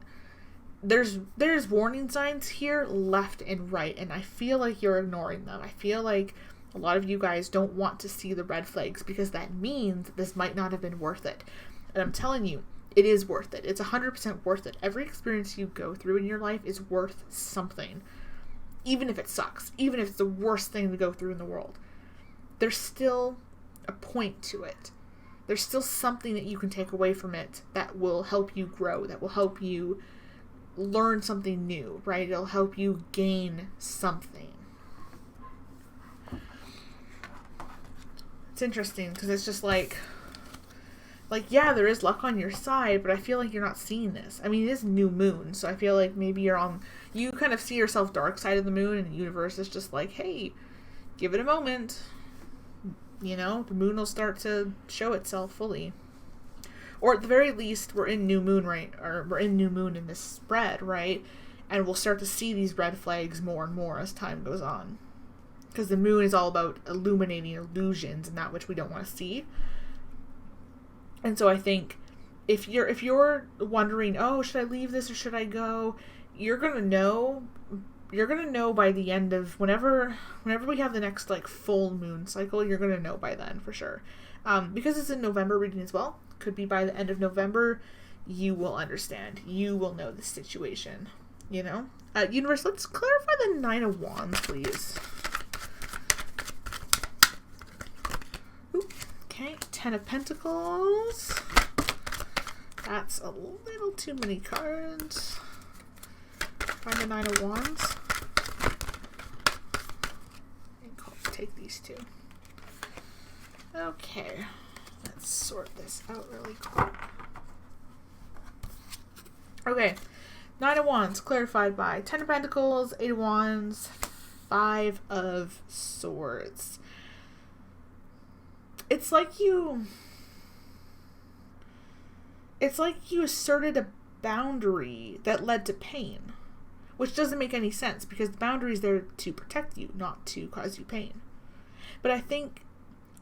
there's warning signs here left and right, and I feel like you're ignoring them. I feel like a lot of you guys don't want to see the red flags because that means this might not have been worth it. And I'm telling you, it is worth it. It's 100% worth it. Every experience you go through in your life is worth something. Even if it sucks. Even if it's the worst thing to go through in the world. There's still a point to it. There's still something that you can take away from it that will help you grow, that will help you learn something new, right? It'll help you gain something. It's interesting because it's just like, yeah, there is luck on your side, but I feel like you're not seeing this. I mean, it is new moon, so I feel like maybe you kind of see yourself dark side of the moon, and the universe is just like, hey, give it a moment. You know, the moon will start to show itself fully. Or at the very least, we're in new moon, right? Or we're in new moon in this spread, right? And we'll start to see these red flags more and more as time goes on. Because the moon is all about illuminating illusions and that which we don't want to see. And so I think if you're wondering, oh, should I leave this or should I go? You're gonna know by the end of whenever we have the next like full moon cycle, you're gonna know by then for sure. Because it's a November reading as well. Could be by the end of November, you will understand. You will know the situation. You know? Universe, let's clarify the 9 of Wands, please. Ooh, okay, 10 of Pentacles. That's a little too many cards. Find the 9 of Wands. I'll take these two. Okay. Let's sort this out really quick. Okay. 9 of Wands clarified by 10 of Pentacles, 8 of Wands, 5 of Swords. It's like you asserted a boundary that led to pain, which doesn't make any sense because the boundary is there to protect you, not to cause you pain. But I think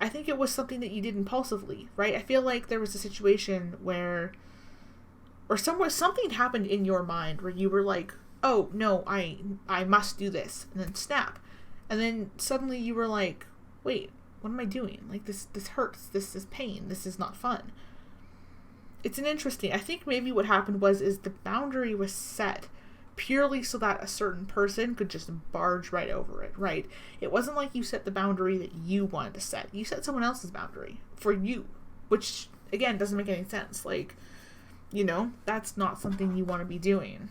it was something that you did impulsively, right? I feel like there was a situation where, or somewhere, something happened in your mind where you were like, oh, no, I must do this, and then snap. And then suddenly you were like, wait, what am I doing? Like, this hurts, this is pain, this is not fun. It's I think maybe what happened is the boundary was set purely so that a certain person could just barge right over it, right? It wasn't like you set the boundary that you wanted to set. You set someone else's boundary for you, which, again, doesn't make any sense. Like, you know, that's not something you want to be doing.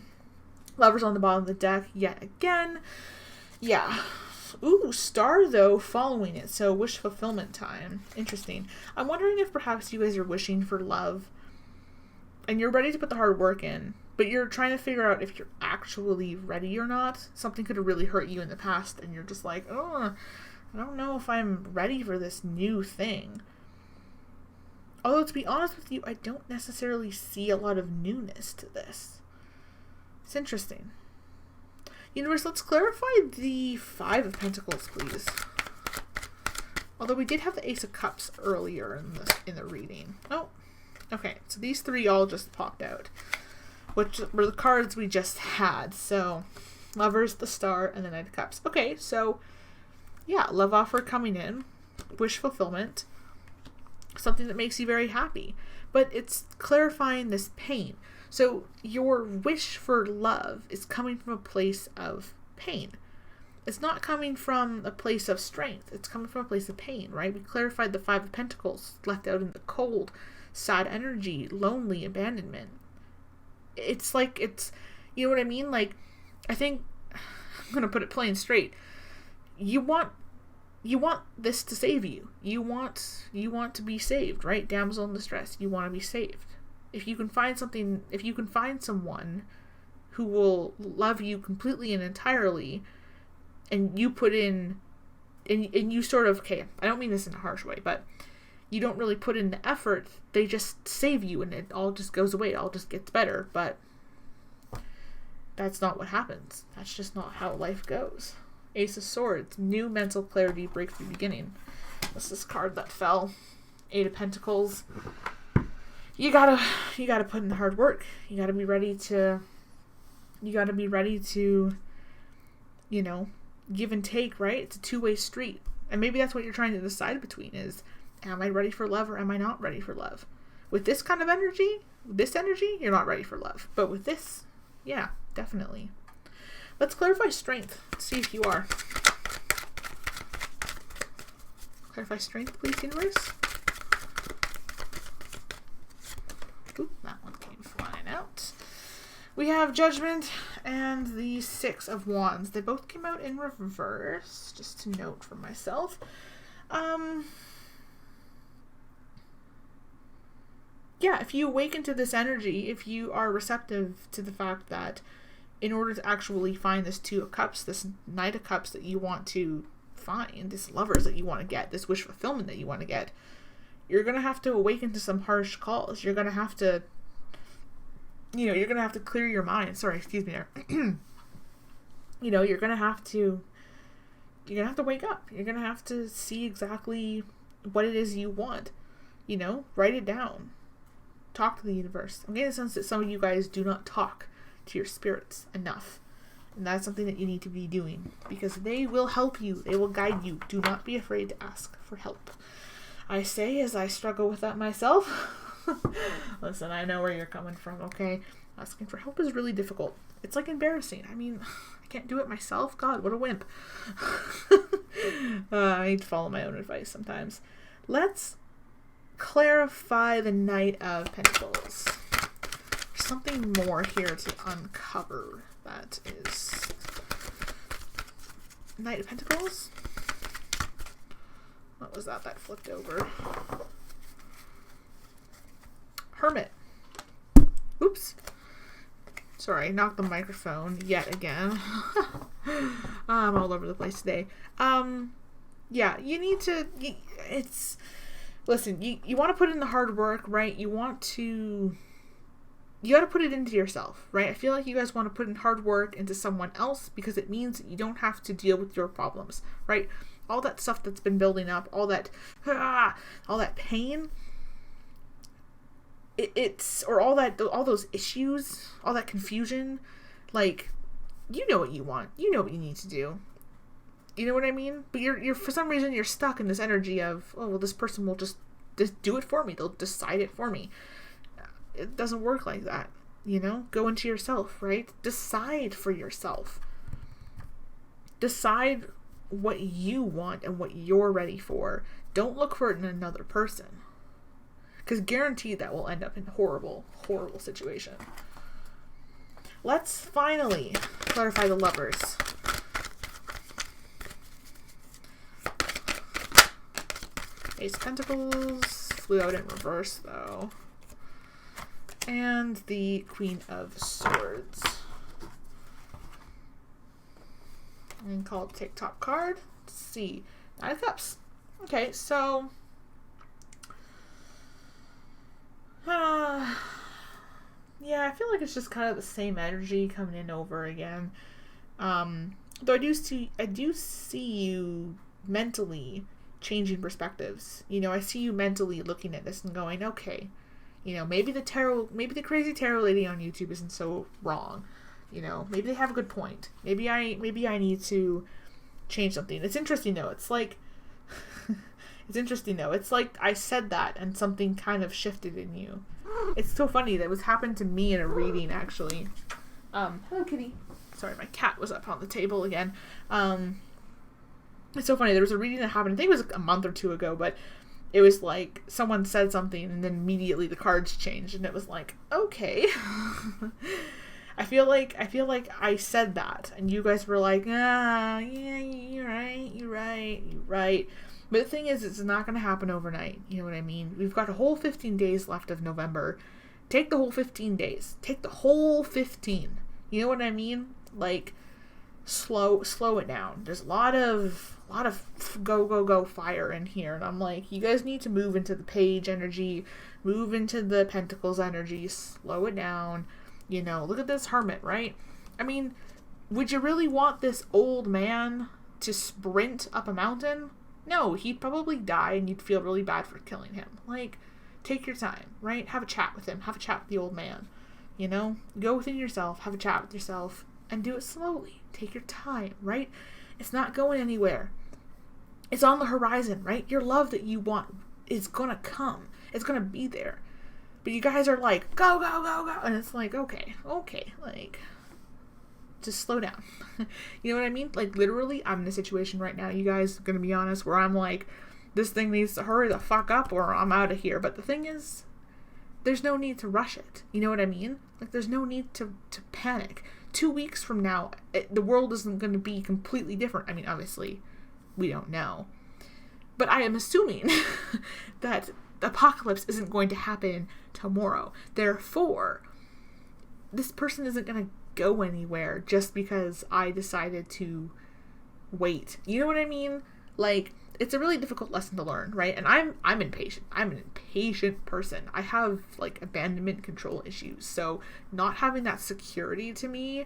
Lovers on the bottom of the deck yet again. Yeah. Ooh, star, though, following it. So, wish fulfillment time. Interesting. I'm wondering if perhaps you guys are wishing for love and you're ready to put the hard work in, but you're trying to figure out if you're actually ready or not. Something could have really hurt you in the past, and you're just like, oh, I don't know if I'm ready for this new thing. Although, to be honest with you, I don't necessarily see a lot of newness to this. It's interesting. Universe, let's clarify the 5 of Pentacles, please. Although we did have the Ace of Cups earlier in the reading. Oh, okay. So these 3 all just popped out, which were the cards we just had. So, Lovers, the Star, and the Knight of Cups. Okay, so, yeah, love offer coming in. Wish fulfillment. Something that makes you very happy. But it's clarifying this pain. So, your wish for love is coming from a place of pain. It's not coming from a place of strength. It's coming from a place of pain, right? We clarified the 5 of Pentacles, left out in the cold, sad energy, lonely, abandonment. It's like, you know what I mean? Like, I think, I'm going to put it plain straight. You want this to save you. You want to be saved, right? Damsel in distress. You want to be saved. If you can find someone who will love you completely and entirely, and you put in, and you sort of, okay, I don't mean this in a harsh way, but you don't really put in the effort, they just save you and it all just goes away, it all just gets better. But that's not what happens. That's just not how life goes. Ace of Swords, new mental clarity, breakthrough beginning. That's this card that fell. Eight of Pentacles. You gotta put in the hard work. You gotta be ready to, you know, give and take, right? It's a two-way street. And maybe that's what you're trying to decide between is, am I ready for love or am I not ready for love? With this kind of energy, you're not ready for love. But with this, yeah, definitely. Let's clarify strength. Let's see if you are. Clarify strength, please, universe. Oop, that one came flying out. We have Judgment and the Six of Wands. They both came out in reverse, just to note for myself. Yeah, if you awaken to this energy, if you are receptive to the fact that in order to actually find this Two of Cups, this Knight of Cups that you want to find, this lovers that you want to get, this wish fulfillment that you want to get, you're going to have to awaken to some harsh calls. You're going to have to, you know, you're going to have to clear your mind. Sorry, excuse me there. You know, you're going to have to wake up. You're going to have to see exactly what it is you want. You know, write it down. Talk to the universe. I'm getting the sense that some of you guys do not talk to your spirits enough. And that's something that you need to be doing because they will help you. They will guide you. Do not be afraid to ask for help. I say as I struggle with that myself. Listen, I know where you're coming from, okay? Asking for help is really difficult. It's like embarrassing. I mean, I can't do it myself. God, what a wimp. I need to follow my own advice sometimes. Let's clarify the Knight of Pentacles. There's something more here to uncover. That is Knight of Pentacles. What was that flipped over? Hermit. Oops. Sorry, knocked the microphone yet again. I'm all over the place today. Yeah, you need to, listen, you want to put in the hard work, right? You got to put it into yourself, right? I feel like you guys want to put in hard work into someone else because it means that you don't have to deal with your problems, right? All that stuff that's been building up, all that pain, all those issues, all that confusion, like, you know what you want. You know what you need to do. You know what I mean? But you're for some reason, you're stuck in this energy of, oh, well, this person will just do it for me. They'll decide it for me. It doesn't work like that, you know? Go into yourself, right? Decide for yourself. Decide what you want and what you're ready for. Don't look for it in another person. Because guaranteed that will end up in a horrible, horrible situation. Let's finally clarify the lovers. Ace of Pentacles. Flew out in reverse, though. And the Queen of Swords. And call it take top card. Let's see. Nine of Cups. Okay, so yeah, I feel like it's just kind of the same energy coming in over again. Though I do see you mentally changing perspectives. You know, I see you mentally looking at this and going, okay, you know, maybe the crazy tarot lady on YouTube isn't so wrong. You know, maybe they have a good point. Maybe I need to change something. It's interesting though. It's like I said that and something kind of shifted in you. It's so funny. That was happened to me in a reading, actually. Hello, kitty. Sorry, my cat was up on the table again. It's so funny. There was a reading that happened, I think it was a month or two ago, but it was like someone said something and then immediately the cards changed and it was like, okay. I feel like I said that and you guys were like, yeah, you're right. But the thing is, it's not going to happen overnight. You know what I mean? We've got a whole 15 days left of November. Take the whole 15 days. Take the whole 15. You know what I mean? Like, slow it down. There's a lot of go fire in here. And I'm like, you guys need to move into the Page energy. Move into the Pentacles energy. Slow it down. You know, look at this Hermit, right? I mean, would you really want this old man to sprint up a mountain? No, he'd probably die and you'd feel really bad for killing him. Like, take your time, right? Have a chat with him. Have a chat with the old man. You know? Go within yourself, have a chat with yourself, and do it slowly. Take your time, right? It's not going anywhere. It's on the horizon, right? Your love that you want is gonna come. It's gonna be there. But you guys are like, go, go, go, go. And it's like, okay, like, just slow down. You know what I mean? Like, literally, I'm in a situation right now, you guys, gonna be honest, where I'm like, this thing needs to hurry the fuck up or I'm out of here. But the thing is, there's no need to rush it. You know what I mean? Like, there's no need to panic. 2 weeks from now, the world isn't going to be completely different. I mean, obviously, we don't know. But I am assuming that the apocalypse isn't going to happen tomorrow. Therefore, this person isn't going to go anywhere just because I decided to wait. You know what I mean? Like, it's a really difficult lesson to learn, right? And I'm impatient. I'm an impatient person. I have, like, abandonment control issues. So not having that security to me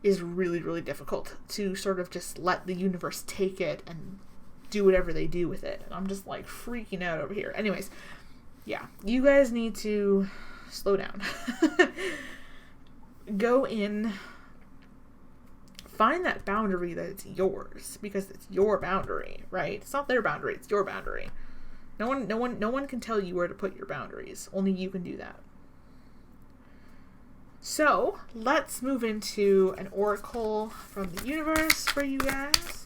is really, really difficult to sort of just let the universe take it and do whatever they do with it. And I'm just, like, freaking out over here. Anyways, yeah, you guys need to slow down. Go in. Find that boundary that it's yours, because it's your boundary, right? It's not their boundary, it's your boundary. No one can tell you where to put your boundaries. Only you can do that. So, let's move into an oracle from the universe for you guys.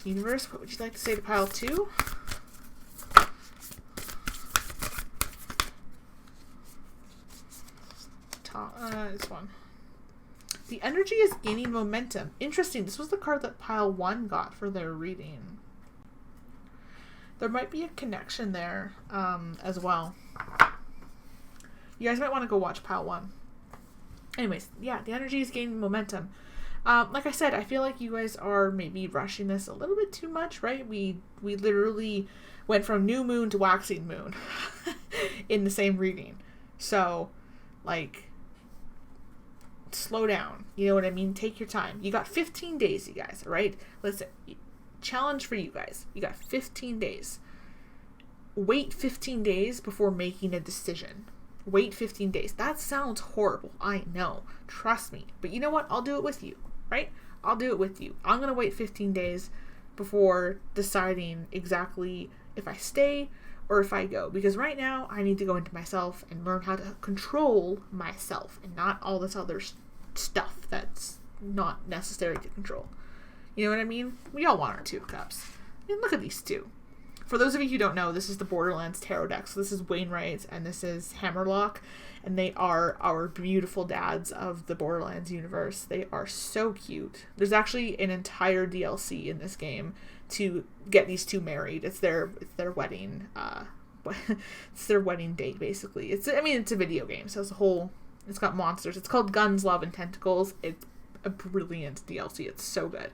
Universe, what would you like to say to pile 2? This one. The energy is gaining momentum. Interesting. This was the card that pile 1 got for their reading. There might be a connection there as well. You guys might want to go watch pile 1. Anyways, yeah, the energy is gaining momentum. Like I said, I feel like you guys are maybe rushing this a little bit too much, right? We literally went from new moon to waxing moon in the same reading. So, like, slow down. You know what I mean? Take your time. You got 15 days, you guys, all right? Listen, challenge for you guys. You got 15 days. Wait 15 days before making a decision. Wait 15 days. That sounds horrible. I know. Trust me. But you know what? I'll do it with you, right? I'll do it with you. I'm going to wait 15 days before deciding exactly if I stay or if I go. Because right now, I need to go into myself and learn how to control myself and not all this other stuff that's not necessary to control. You know what I mean? We all want our 2 of Cups. I mean, look at these 2. For those of you who don't know, this is the Borderlands Tarot deck. So this is Wainwright and this is Hammerlock. And they are our beautiful dads of the Borderlands universe. They are so cute. There's actually an entire DLC in this game to get these 2 married. It's their wedding. It's their wedding date, basically. It's a video game, so it's got monsters. It's called Guns, Love, and Tentacles. It's a brilliant DLC. It's so good.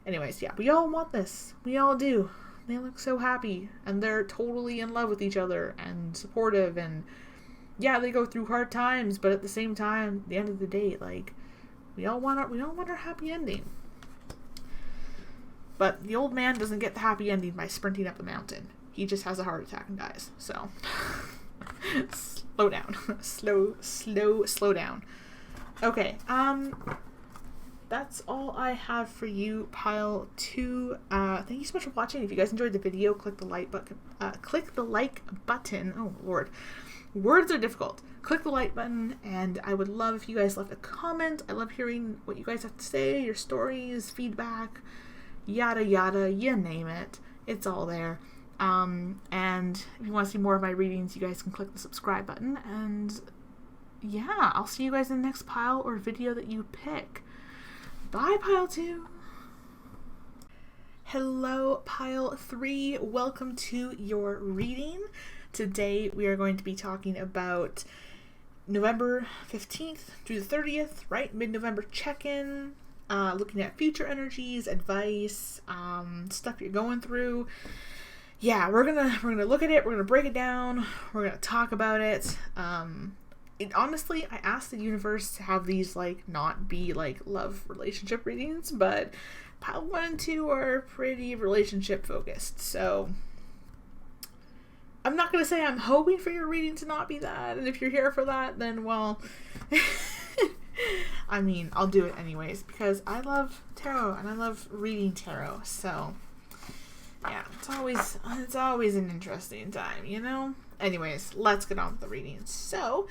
Anyways, yeah, we all want this. We all do. They look so happy, and they're totally in love with each other and supportive, and yeah, they go through hard times, but at the same time, at the end of the day, like, we all want our happy ending. But the old man doesn't get the happy ending by sprinting up the mountain. He just has a heart attack and dies. So, slow down. slow down. Okay, that's all I have for you, pile 2. Thank you so much for watching. If you guys enjoyed the video, click the like button. Oh, Lord. Words are difficult. Click the like button, and I would love if you guys left a comment. I love hearing what you guys have to say, your stories, feedback, yada yada, you name it. It's all there. And if you want to see more of my readings, you guys can click the subscribe button. And yeah, I'll see you guys in the next pile or video that you pick. Bye, pile 2. Hello, pile 3. Welcome to your reading. Today we are going to be talking about November 15th through the 30th, right? Mid-November check-in, looking at future energies, advice, stuff you're going through. Yeah, we're gonna look at it, we're gonna break it down, we're gonna talk about it. honestly, I asked the universe to have these, like, not be, like, love relationship readings, but pile 1 and 2 are pretty relationship focused, so I'm not going to say I'm hoping for your reading to not be that, and if you're here for that, then, well, I mean, I'll do it anyways, because I love tarot, and I love reading tarot, so, yeah, it's always an interesting time, you know? Anyways, let's get on with the readings. So,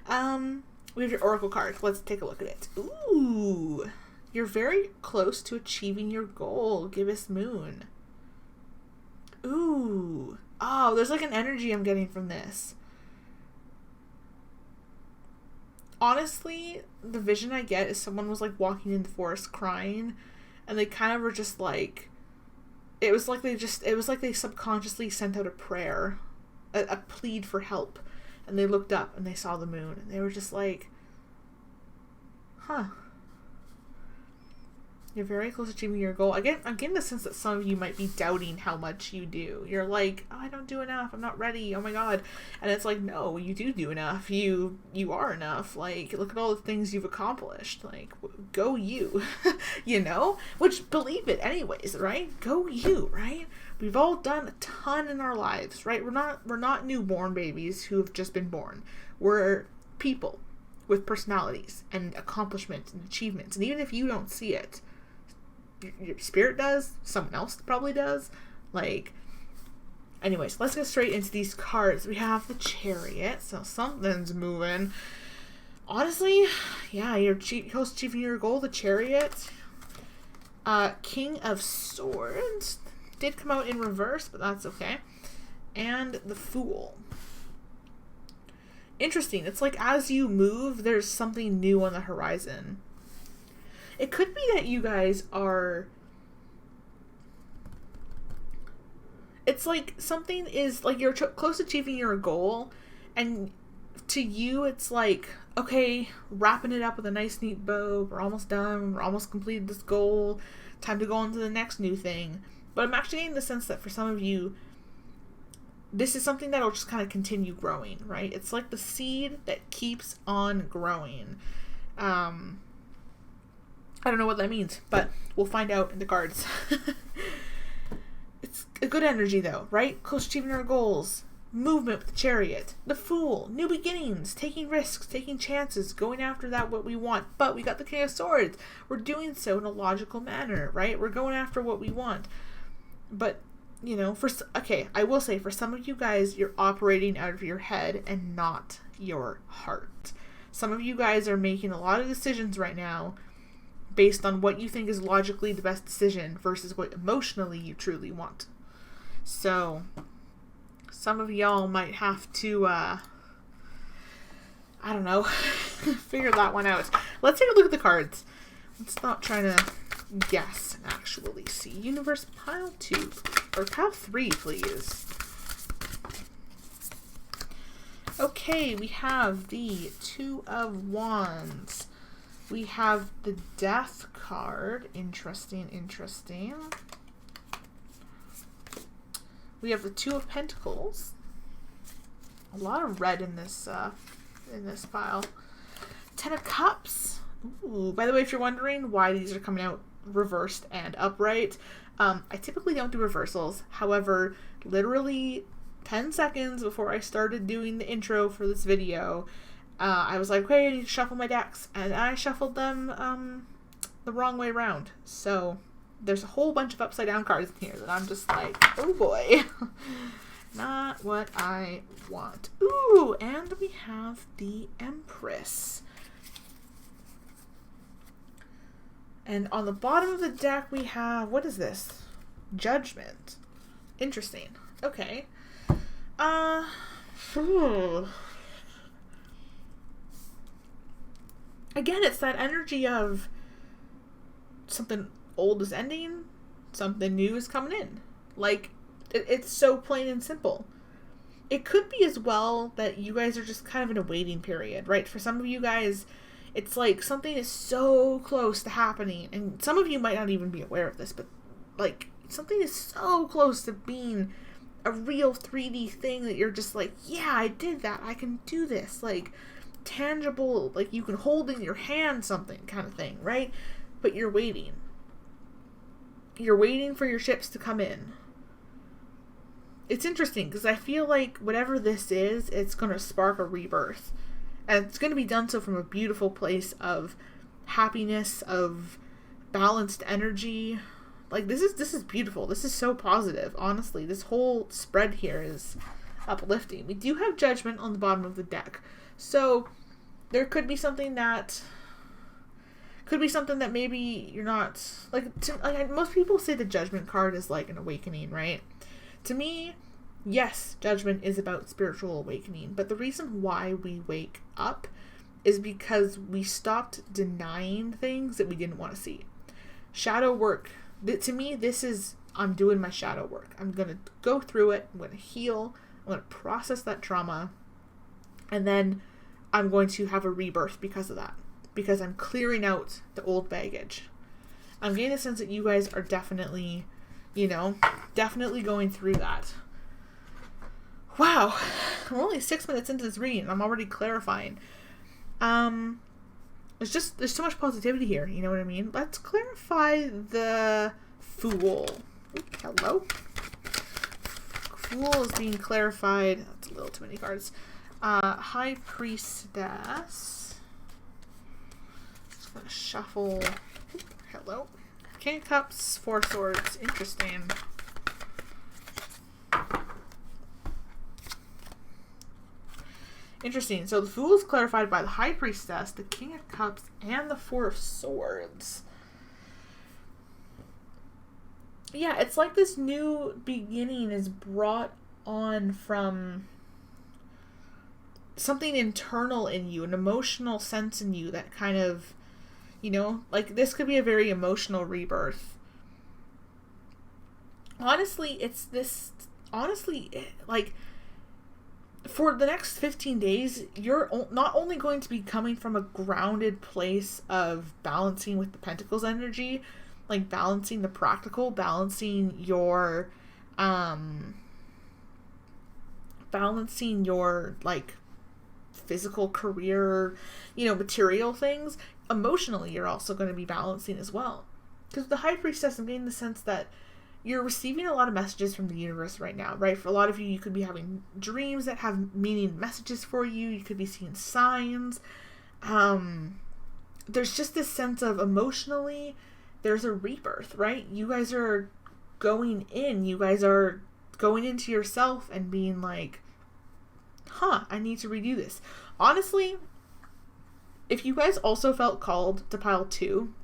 we have your Oracle card. Let's take a look at it. Ooh, you're very close to achieving your goal. Give us Moon. Ooh. Oh, there's like an energy I'm getting from this. Honestly, the vision I get is someone was like walking in the forest crying, and they kind of were just like, it was like they subconsciously sent out a prayer, a plead for help, and they looked up and they saw the moon, and they were just like, huh. You're very close to achieving your goal. Again, I'm getting the sense that some of you might be doubting how much you do. You're like, oh, I don't do enough. I'm not ready. Oh my God. And it's like, no, you do enough. You are enough. Like, look at all the things you've accomplished. Like, go you, you know? Which, believe it anyways, right? Go you, right? We've all done a ton in our lives, right? We're not newborn babies who have just been born. We're people with personalities and accomplishments and achievements. And even if you don't see it, your spirit does, someone else probably does. Like, anyways, let's get straight into these cards. We have the Chariot, so something's moving. Honestly, yeah, you're close to achieving your goal. The Chariot. King of Swords did come out in reverse, but that's okay. And the Fool. Interesting. It's like as you move, there's something new on the horizon. It could be that you guys are... It's like something is... Like you're close to achieving your goal. And to you, it's like, okay, wrapping it up with a nice neat bow. We're almost done. We're almost completed this goal. Time to go on to the next new thing. But I'm actually getting the sense that for some of you, this is something that'll just kind of continue growing, right? It's like the seed that keeps on growing. I don't know what that means, but we'll find out in the cards. It's a good energy though, right? Close to achieving our goals. Movement with the Chariot. The Fool. New beginnings. Taking risks. Taking chances. Going after that what we want. But we got the King of Swords. We're doing so in a logical manner, right? We're going after what we want. But, you know, I will say for some of you guys, you're operating out of your head and not your heart. Some of you guys are making a lot of decisions right now based on what you think is logically the best decision versus what emotionally you truly want. So, some of y'all might have to, I don't know, figure that one out. Let's take a look at the cards. Let's not try to guess and actually see. Universe, pile 2, or pile 3, please. Okay, we have the Two of Wands. We have the Death card. Interesting. We have the Two of Pentacles. A lot of red in this pile. Ten of Cups. Ooh, by the way, if you're wondering why these are coming out reversed and upright, I typically don't do reversals. However, literally 10 seconds before I started doing the intro for this video, I was like, okay, I need to shuffle my decks, and I shuffled them the wrong way around. So there's a whole bunch of upside down cards in here that I'm just like, oh boy, not what I want. Ooh, and we have the Empress. And on the bottom of the deck we have, what is this? Judgment. Interesting. Okay. Again, it's that energy of something old is ending, something new is coming in. Like, it's so plain and simple. It could be as well that you guys are just kind of in a waiting period, right? For some of you guys, it's like something is so close to happening, and some of you might not even be aware of this, but like something is so close to being a real 3D thing that you're just like, yeah, I did that. I can do this. Like, tangible, like you can hold in your hand something kind of thing, right? But you're waiting. You're waiting for your ships to come in. It's interesting because I feel like whatever this is, it's going to spark a rebirth. And it's going to be done so from a beautiful place of happiness, of balanced energy. Like, this is beautiful. This is so positive, honestly. This whole spread here is uplifting. We do have Judgment on the bottom of the deck. So, there could be something that maybe you're not... Like most people say the Judgment card is like an awakening, right? To me, yes, Judgment is about spiritual awakening. But the reason why we wake up is because we stopped denying things that we didn't want to see. Shadow work. To me, this is, I'm doing my shadow work. I'm going to go through it. I'm going to heal. I'm going to process that trauma. And then I'm going to have a rebirth because of that. Because I'm clearing out the old baggage. I'm getting a sense that you guys are definitely, definitely going through that. Wow. We're only 6 minutes into this reading and I'm already clarifying. There's so much positivity here, you know what I mean? Let's clarify the Fool. Ooh, hello. Fool is being clarified. That's a little too many cards. High Priestess. Just gonna shuffle. Ooh, hello. King of Cups, Four Swords. Interesting. Interesting. So the Fool is clarified by the High Priestess, the King of Cups, and the Four of Swords. Yeah, it's like this new beginning is brought on from something internal in you, an emotional sense in you that kind of, like this could be a very emotional rebirth. Honestly, like, for the next 15 days, you're not only going to be coming from a grounded place of balancing with the Pentacles energy, like balancing the practical, balancing your like physical career, material things. Emotionally, you're also going to be balancing as well. Because the High Priestess, I'm getting the sense that you're receiving a lot of messages from the universe right now, right? For a lot of you, you could be having dreams that have meaning messages for you. You could be seeing signs. There's just this sense of emotionally, there's a rebirth, right? You guys are going in. You guys are going into yourself and being like, I need to redo this. Honestly, if you guys also felt called to pile 2,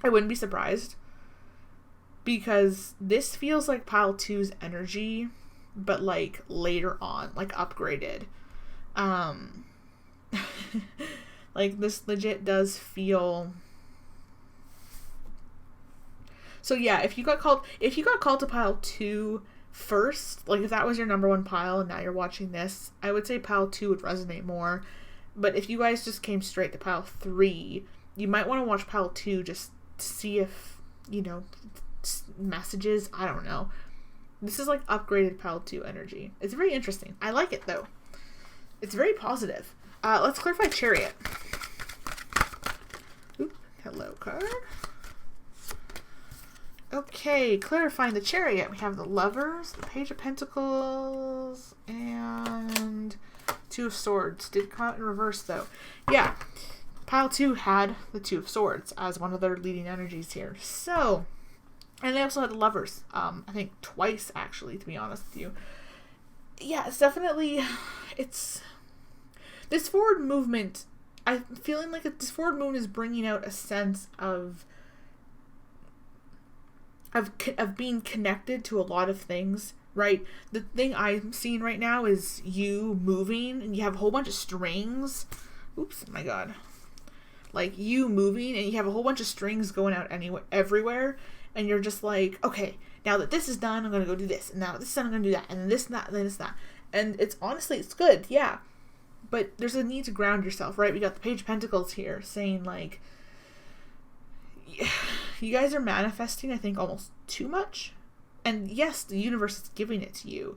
I wouldn't be surprised. Because this feels like pile 2's energy, but like later on, like upgraded. Like this legit does feel. So yeah, if you got called to pile 2 first, like if that was your number 1 pile and now you're watching this, I would say pile 2 would resonate more. But if you guys just came straight to pile 3, you might want to watch pile 2 just to see if, messages, I don't know. This is like upgraded pile 2 energy. It's very interesting. I like it though. It's very positive. Let's clarify Chariot. Oop, hello card. Okay, clarifying the Chariot. We have the Lovers, the Page of Pentacles, and Two of Swords. Did come out in reverse though. Yeah, pile 2 had the Two of Swords as one of their leading energies here. So, and they also had the Lovers, I think twice actually, to be honest with you. Yeah, it's definitely, this forward movement, I'm feeling like this forward movement is bringing out a sense of being connected to a lot of things, right? The thing I'm seeing right now is you moving, and you have a whole bunch of strings. Oops, my God. Like you moving, and you have a whole bunch of strings going out everywhere. And you're just like, okay, now that this is done, I'm going to go do this. And now this is done, I'm going to do that. And then this and that, and then this and that. And it's honestly, it's good, yeah. But there's a need to ground yourself, right? We got the Page of Pentacles here saying like, you guys are manifesting, I think, almost too much. And yes, the universe is giving it to you.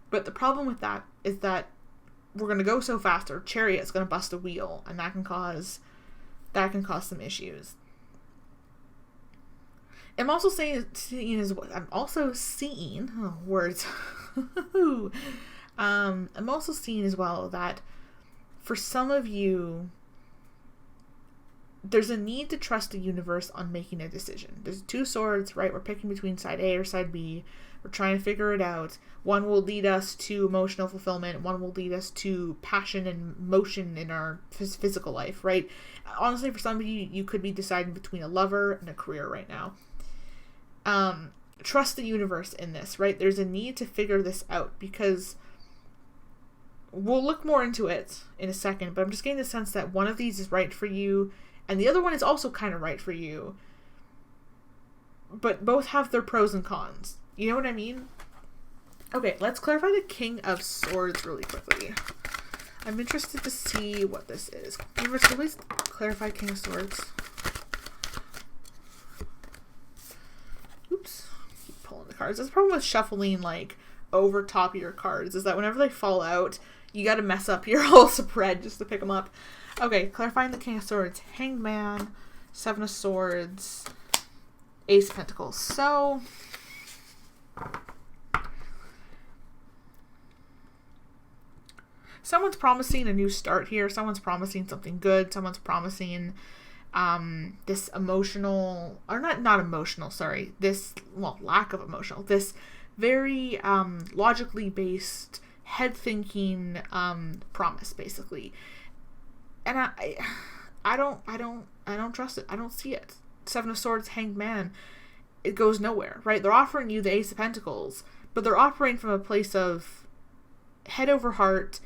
But the problem with that is that we're going to go so fast, our chariot's going to bust a wheel, and that can cause some issues. I'm also seeing words. I'm also seeing as well that for some of you, there's a need to trust the universe on making a decision. There's 2 swords, right? We're picking between side A or side B. We're trying to figure it out. One will lead us to emotional fulfillment. One will lead us to passion and motion in our physical life, right? Honestly, for some of you, you could be deciding between a lover and a career right now. Trust the universe in this, right? There's a need to figure this out, because we'll look more into it in a second, but I'm just getting the sense that one of these is right for you, and the other one is also kind of right for you. But both have their pros and cons. You know what I mean? Okay, let's clarify the King of Swords really quickly. I'm interested to see what this is. Universe, please clarify King of Swords. Oops. Keep pulling the cards. That's the problem with shuffling, like, over top of your cards, is that whenever they fall out, you gotta mess up your whole spread just to pick them up. Okay, clarifying the King of Swords. Hanged Man, 7 of Swords, Ace of Pentacles. So, someone's promising a new start here. Someone's promising something good. Someone's promising this emotional, or not emotional, sorry. This, well, lack of emotional. This very logically based, head thinking promise, basically. And I don't trust it. I don't see it. 7 of Swords, Hanged Man. It goes nowhere, right? They're offering you the Ace of Pentacles, but they're operating from a place of head over heart,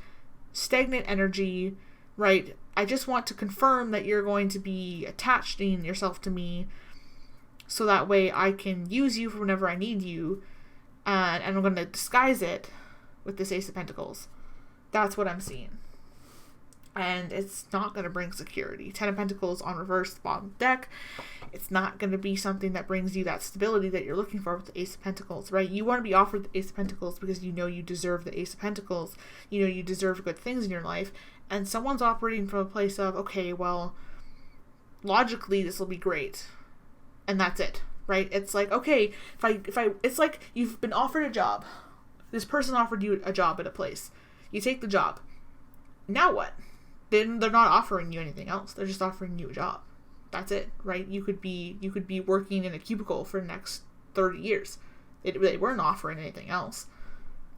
stagnant energy, right? I just want to confirm that you're going to be attaching yourself to me, so that way I can use you for whenever I need you, and I'm going to disguise it with this Ace of Pentacles. That's what I'm seeing. And it's not going to bring security. 10 of Pentacles on reverse, bottom deck. It's not going to be something that brings you that stability that you're looking for with the Ace of Pentacles, right? You want to be offered the Ace of Pentacles because you know you deserve the Ace of Pentacles. You know you deserve good things in your life. And someone's operating from a place of, okay, well, logically this will be great. And that's it, right? It's like, okay, it's like you've been offered a job. This person offered you a job at a place. You take the job. Now what? Then they're not offering you anything else. They're just offering you a job. That's it, right? You could be working in a cubicle for the next 30 years. They weren't offering anything else.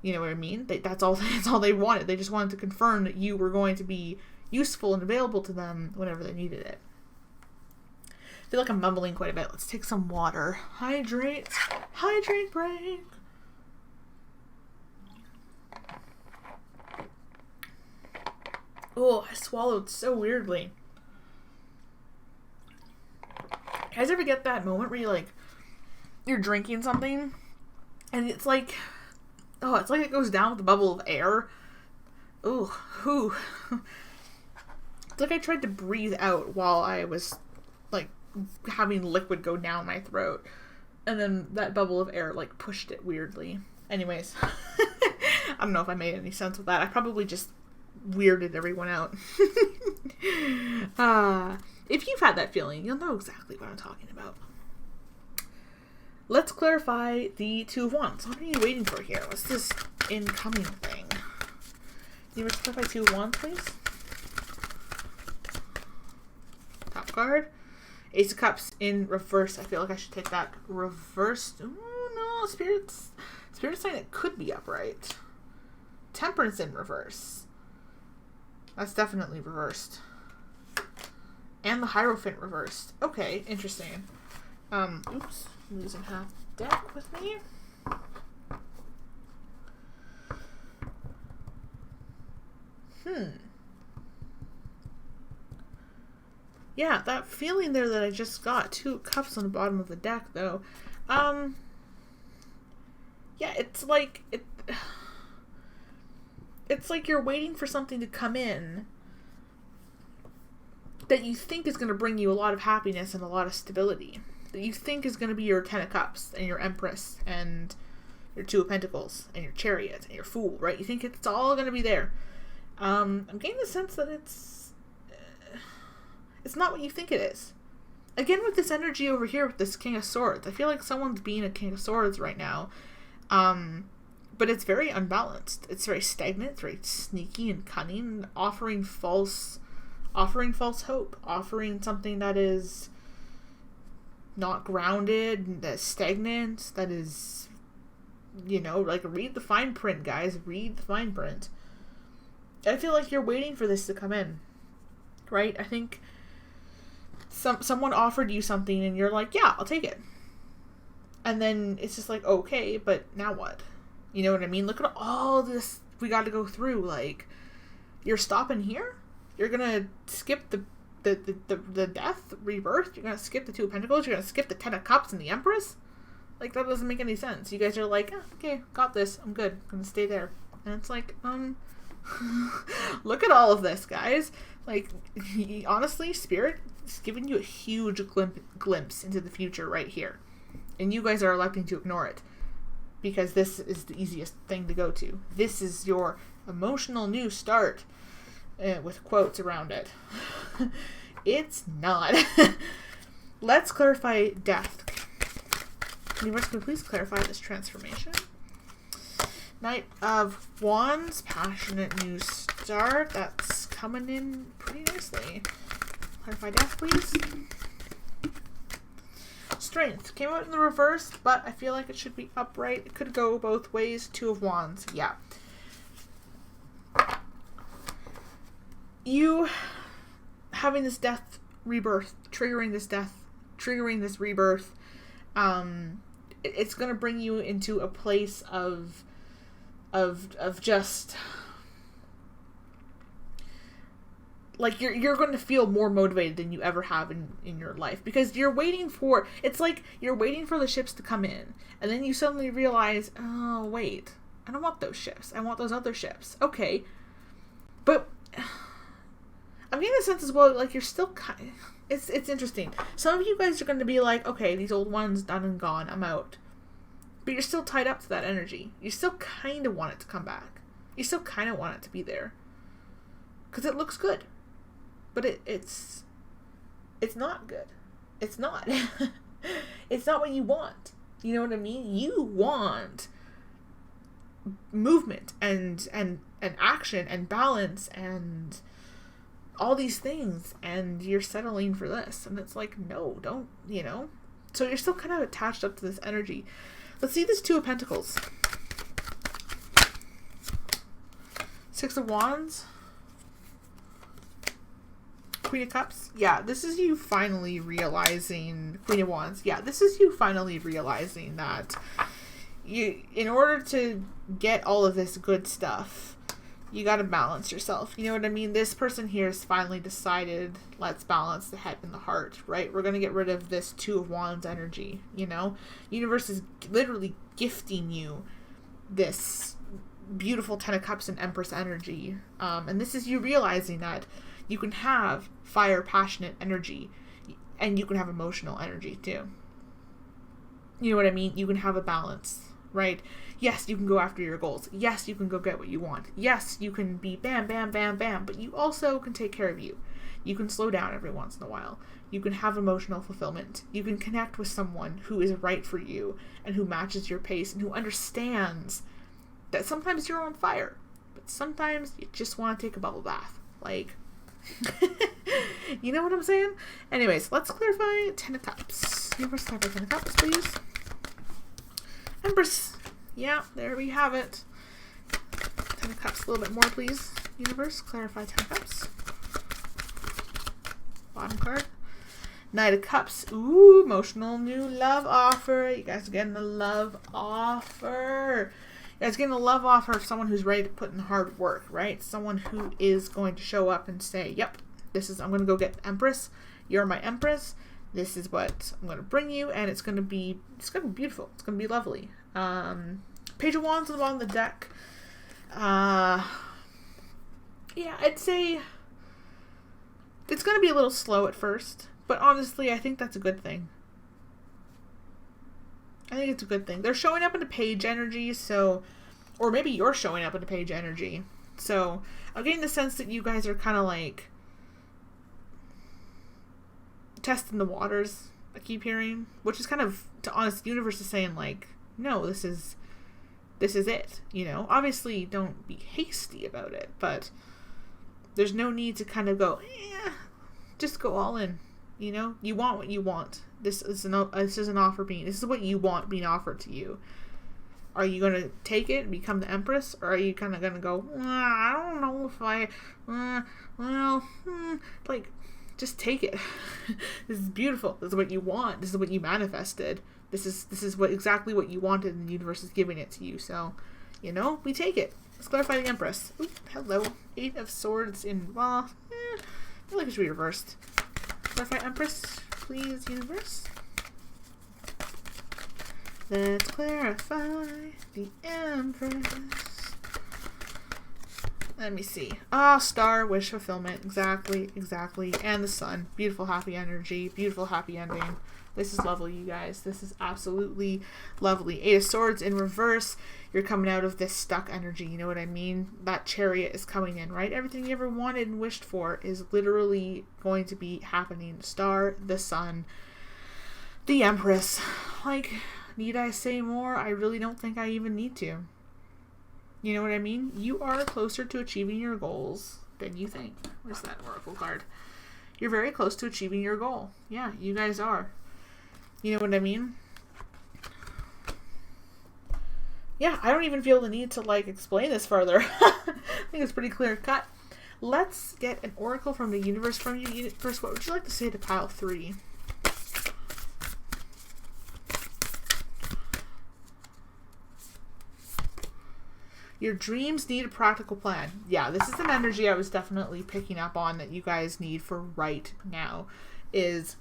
You know what I mean? That's all they wanted. They just wanted to confirm that you were going to be useful and available to them whenever they needed it. I feel like I'm mumbling quite a bit. Let's take some water. Hydrate break. Oh, I swallowed so weirdly. You guys ever get that moment where you're drinking something and it's like it goes down with a bubble of air? Ooh. It's like I tried to breathe out while I was like having liquid go down my throat, and then that bubble of air like pushed it weirdly. Anyways, I don't know if I made any sense with that. I probably just weirded everyone out. If you've had that feeling, you'll know exactly what I'm talking about. Let's clarify the Two of Wands. What are you waiting for here? What's this incoming thing? Can you clarify Two of Wands, please? Top card. Ace of Cups in reverse. I feel like I should take that reversed. Oh no, Spirit's saying it could be upright. Temperance in reverse. That's definitely reversed. And the Hierophant reversed. Okay, interesting. Oops. I'm losing half the deck with me. Yeah, that feeling there that I just got. 2 cups on the bottom of the deck, though. Yeah, it's like... It's like you're waiting for something to come in that you think is going to bring you a lot of happiness and a lot of stability. That you think is going to be your 10 of Cups and your Empress and your 2 of Pentacles and your Chariot and your Fool, right? You think it's all going to be there. I'm getting the sense that it's not what you think it is. Again, with this energy over here with this King of Swords, I feel like someone's being a King of Swords right now. But it's very unbalanced. It's very stagnant. It's very sneaky and cunning, offering false hope, offering something that is not grounded, that's stagnant, that is, like, read the fine print, guys. Read the fine print. I feel like you're waiting for this to come in, right? I think someone offered you something and you're like, yeah, I'll take it. And then it's just like, okay, but now what? You know what I mean? Look at all this we got to go through. Like, you're stopping here? You're gonna skip the death, rebirth? You're gonna skip the Two of Pentacles? You're gonna skip the Ten of Cups and the Empress? Like, that doesn't make any sense. You guys are like, oh, okay, got this. I'm good. I'm gonna stay there. And it's like, look at all of this, guys. Like, honestly, Spirit is giving you a huge glimpse into the future right here. And you guys are electing to ignore it. Because this is the easiest thing to go to. This is your emotional new start. With quotes around it. It's not. Let's clarify death. Universe, can you please clarify this transformation? Knight of Wands, passionate new start. That's coming in pretty nicely. Clarify death, please. Strength came out in the reverse, but I feel like it should be upright. It could go both ways. Two of Wands, yeah. You having this death rebirth, triggering this rebirth, it's gonna bring you into a place of just like you're going to feel more motivated than you ever have in your life, because you're waiting for the ships to come in, and then you suddenly realize, oh wait, I don't want those ships, I want those other ships. Okay, but I'm getting the sense as well, like, you're still it's interesting. Some of you guys are going to be like, okay, these old ones done and gone, I'm out. But you're still tied up to that energy. You still kind of want it to come back. You still kind of want it to be there. Because it looks good. But it's not good. It's not. It's not what you want. You know what I mean? You want movement and action and balance and all these things, and you're settling for this, and it's like, no, don't, so you're still kind of attached up to this energy. Let's see this Two of Pentacles. Six of Wands, Queen of Cups. Yeah, this is you finally realizing, Queen of Wands, yeah, this is you finally realizing that in order to get all of this good stuff, you got to balance yourself. You know what I mean? This person here has finally decided, let's balance the head and the heart, right? We're going to get rid of this Two of Wands energy, Universe is literally gifting you this beautiful Ten of Cups and Empress energy. And this is you realizing that you can have fire, passionate energy, and you can have emotional energy too. You know what I mean? You can have a balance, right? Yes, you can go after your goals. Yes, you can go get what you want. Yes, you can be bam, bam, bam, bam, but you also can take care of you. You can slow down every once in a while. You can have emotional fulfillment. You can connect with someone who is right for you and who matches your pace and who understands that sometimes you're on fire, but sometimes you just want to take a bubble bath. Like, you know what I'm saying? Anyways, let's clarify Ten of Cups. Universe, clarify Ten of Cups, please. Empress. Yeah, there we have it. Ten of Cups, a little bit more, please. Universe, clarify Ten of Cups. Bottom card. Knight of Cups. Ooh, emotional new love offer. You guys are getting a love offer. You guys are getting a love offer of someone who's ready to put in hard work, right? Someone who is going to show up and say, yep, I'm going to go get Empress. You're my Empress. This is what I'm going to bring you, and it's going to be beautiful. It's going to be lovely. Page of Wands on the bottom of the deck. Yeah, I'd say it's going to be a little slow at first, but honestly, I think that's a good thing. I think it's a good thing. They're showing up into page energy, or maybe you're showing up into page energy. So I'm getting the sense that you guys are kind of like testing the waters, I keep hearing, which is kind of, to honest, the universe is saying like, no, this is it, you know. Obviously don't be hasty about it, but there's no need to kind of go, just go all in, you know. You want what you want. This is an offer this is what you want being offered to you. Are you going to take it and become the Empress, or are you kind of going to go, I don't know if I, like, just take it. This is beautiful. This is what you want. This is what you manifested. This is exactly what you wanted, and the universe is giving it to you. So, you know, we take it. Let's clarify the Empress. Ooh, hello. 8 of Swords in, I feel like it should be reversed. Clarify Empress, please, universe. Let's clarify the Empress. Let me see. Star, wish fulfillment. Exactly. And the Sun. Beautiful, happy energy. Beautiful, happy ending. This is lovely, you guys. This is absolutely lovely. 8 of Swords in reverse. You're coming out of this stuck energy. You know what I mean? That Chariot is coming in, right? Everything you ever wanted and wished for is literally going to be happening. Star, the Sun, the Empress. Like, need I say more? I really don't think I even need to. You know what I mean? You are closer to achieving your goals than you think. Where's that Oracle card? You're very close to achieving your goal. Yeah, you guys are. You know what I mean? Yeah, I don't even feel the need to, like, explain this further. I think it's pretty clear cut. Let's get an oracle from the universe from you. First, what would you like to say to pile 3? Your dreams need a practical plan. Yeah, this is an energy I was definitely picking up on that you guys need for right now. Is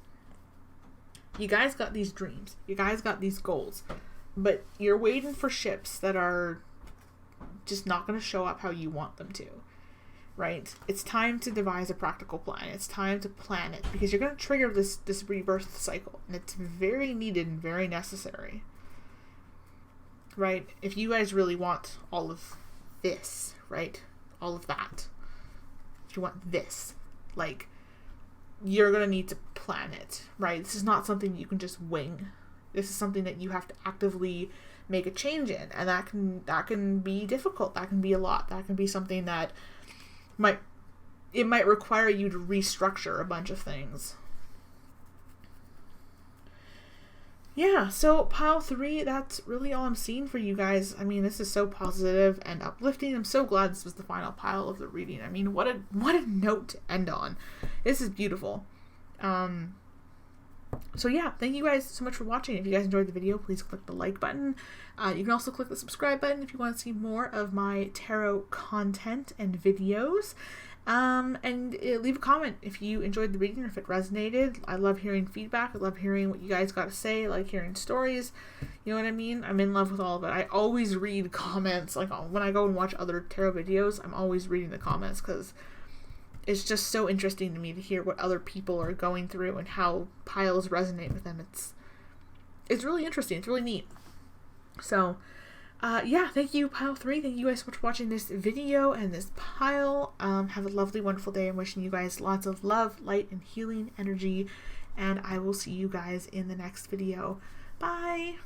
you guys got these dreams. You guys got these goals. But you're waiting for ships that are just not going to show up how you want them to. Right? It's time to devise a practical plan. It's time to plan it. Because you're going to trigger this rebirth cycle. And it's very needed and very necessary. Right? If you guys really want all of this, right? All of that. If you want this, like, you're going to need to plan it, right? This is not something you can just wing. This is something that you have to actively make a change in. And that can be difficult. That can be a lot. That can be something that might require you to restructure a bunch of things. Yeah, so pile 3, that's really all I'm seeing for you guys. I mean, this is so positive and uplifting. I'm so glad this was the final pile of the reading. I mean, what a note to end on. This is beautiful. So yeah, thank you guys so much for watching. If you guys enjoyed the video, please click the like button. You can also click the subscribe button if you want to see more of my tarot content and videos. And leave a comment if you enjoyed the reading or if it resonated. I love hearing feedback. I love hearing what you guys got to say. I like hearing stories. You know what I mean? I'm in love with all of it. I always read comments. Like, when I go and watch other tarot videos, I'm always reading the comments because it's just so interesting to me to hear what other people are going through and how piles resonate with them. It's really interesting. It's really neat. So, yeah, thank you, pile 3. Thank you guys so much for watching this video and this pile. Have a lovely, wonderful day. I'm wishing you guys lots of love, light, and healing energy. And I will see you guys in the next video. Bye!